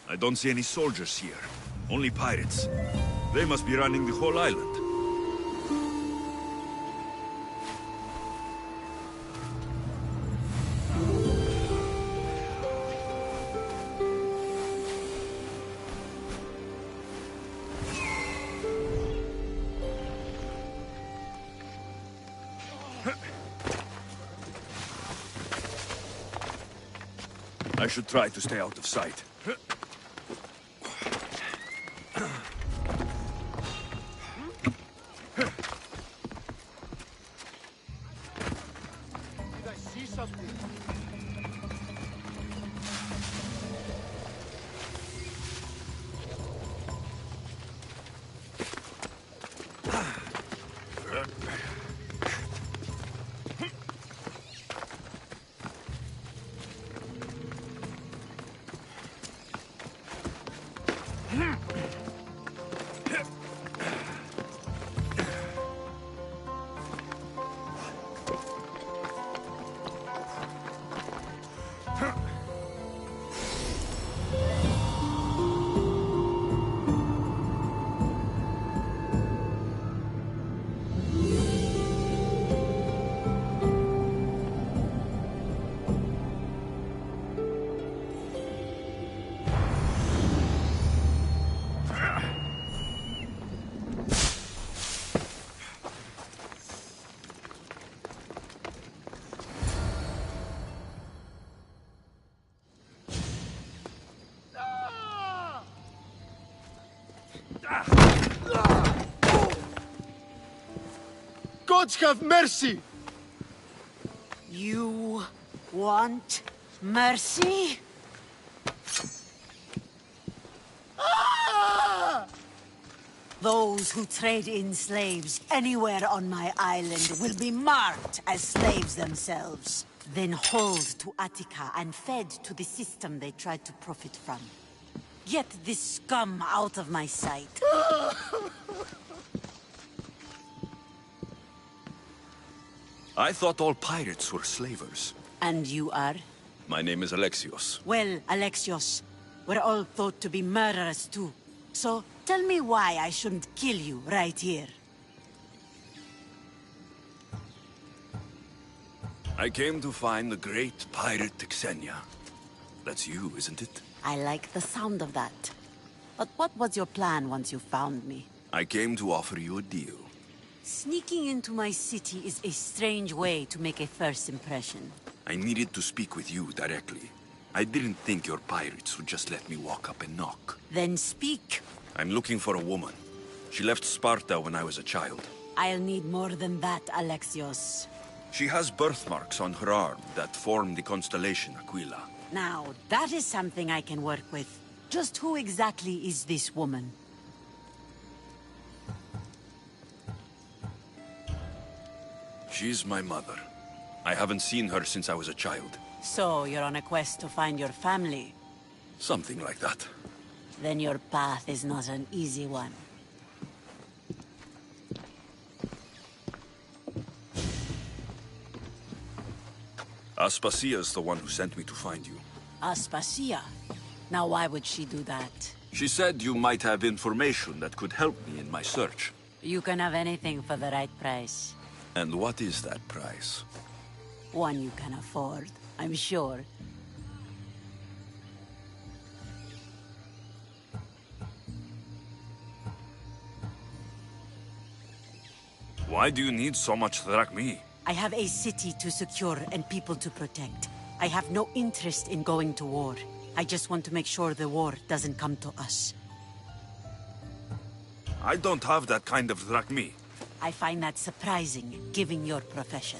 I don't see any soldiers here. Only pirates. They must be running the whole island. I should try to stay out of sight. Gods have mercy! You want mercy? Those who trade in slaves anywhere on my island will be marked as slaves themselves, then hauled to Attica and fed to the system they tried to profit from. Get this scum out of my sight. I thought all pirates were slavers. And you are? My name is Alexios. Well, Alexios, we're all thought to be murderers too. So, tell me why I shouldn't kill you right here. I came to find the great pirate Xenia. That's you, isn't it? I like the sound of that. But what was your plan once you found me? I came to offer you a deal. Sneaking into my city is a strange way to make a first impression. I needed to speak with you directly. I didn't think your pirates would just let me walk up and knock. Then speak. I'm looking for a woman. She left Sparta when I was a child. I'll need more than that, Alexios. She has birthmarks on her arm that form the constellation Aquila. Now, that is something I can work with. Just who exactly is this woman? She's my mother. I haven't seen her since I was a child. So, you're on a quest to find your family? Something like that. Then your path is not an easy one. Aspasia's the one who sent me to find you. Aspasia? Now why would she do that? She said you might have information that could help me in my search. You can have anything for the right price. And what is that price? One you can afford, I'm sure. Why do you need so much drachmi? I have a city to secure and people to protect. I have no interest in going to war. I just want to make sure the war doesn't come to us. I don't have that kind of drachmi. I find that surprising, given your profession.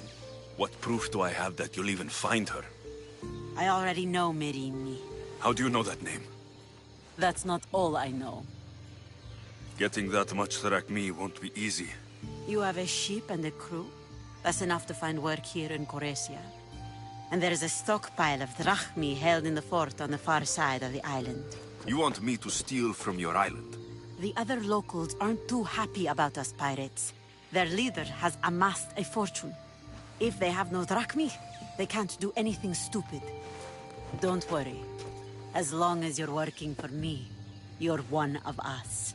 What proof do I have that you'll even find her? I already know Merini. How do you know that name? That's not all I know. Getting that much drachmi won't be easy. You have a ship and a crew? That's enough to find work here in Coresia. And there is a stockpile of drachmi held in the fort on the far side of the island. You want me to steal from your island? The other locals aren't too happy about us pirates. Their leader has amassed a fortune. If they have no drachmi, they can't do anything stupid. Don't worry. As long as you're working for me, you're one of us.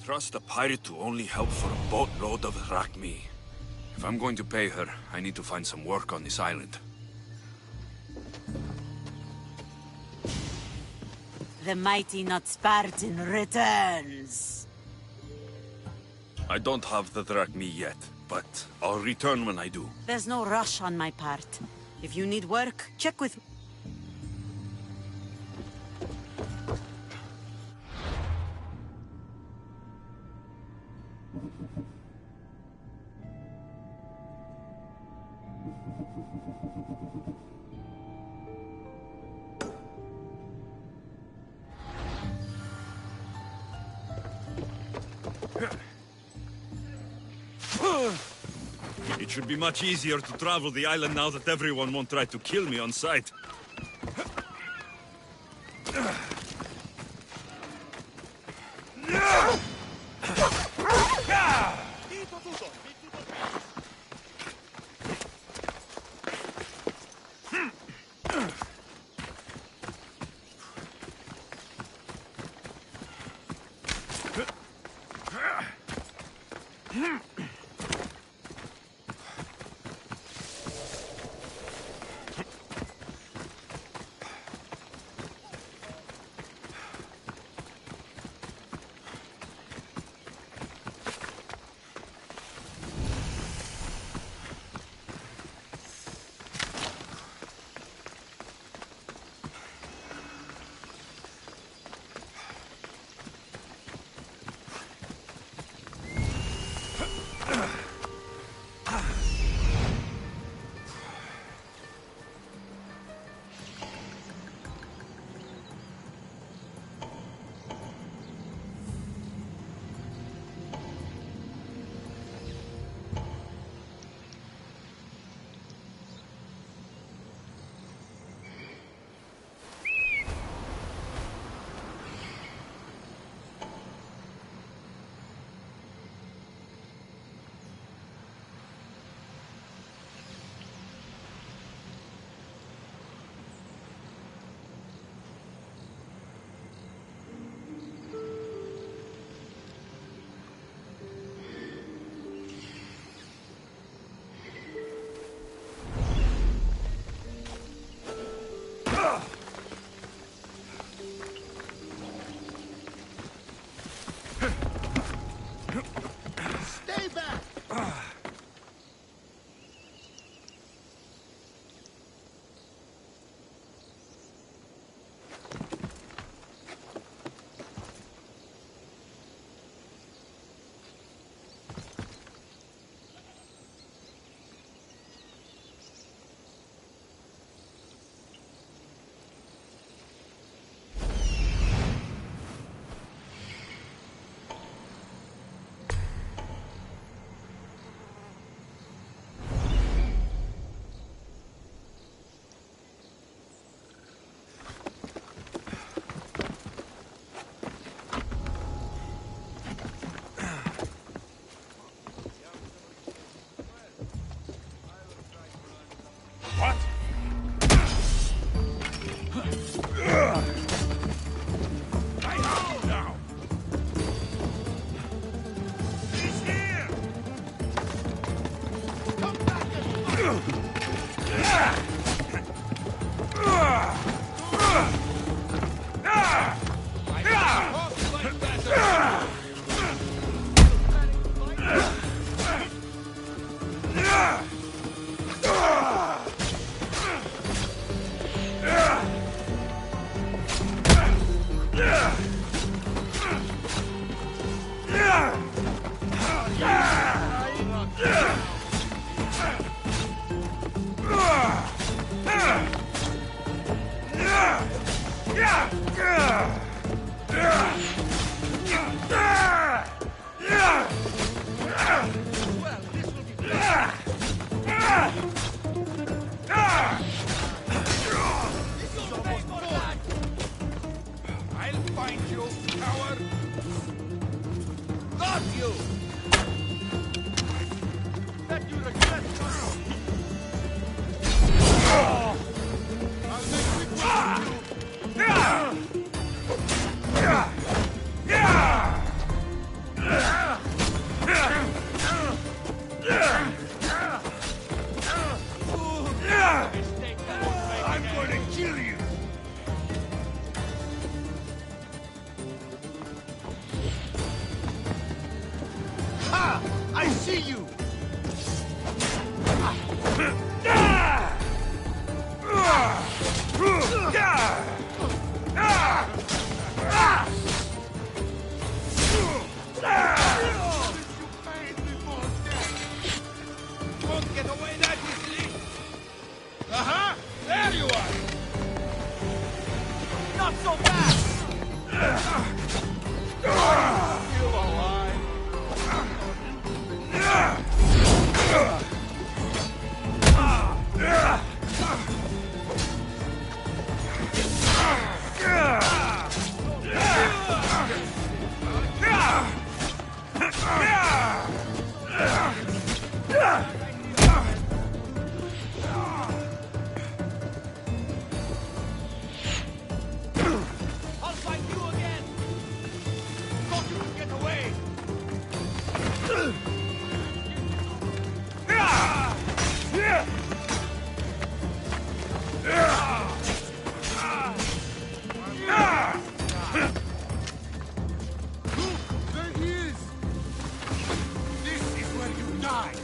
Trust a pirate to only help for a boatload of drachmi. If I'm going to pay her, I need to find some work on this island. The mighty not Spartan returns! I don't have the drachmi yet, but I'll return when I do. There's no rush on my part. If you need work, check with... It should be much easier to travel the island now that everyone won't try to kill me on sight. I'll find you, coward! Got you! That you regret now! I'll make quick work of you! I'm going to kill you! Ha! I see you! Won't get away that easily! Uh-huh! There you are! Not so fast! Still alive! I'll find you again! Thought you could get away! There he is! This is where you die!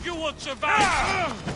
You won't survive!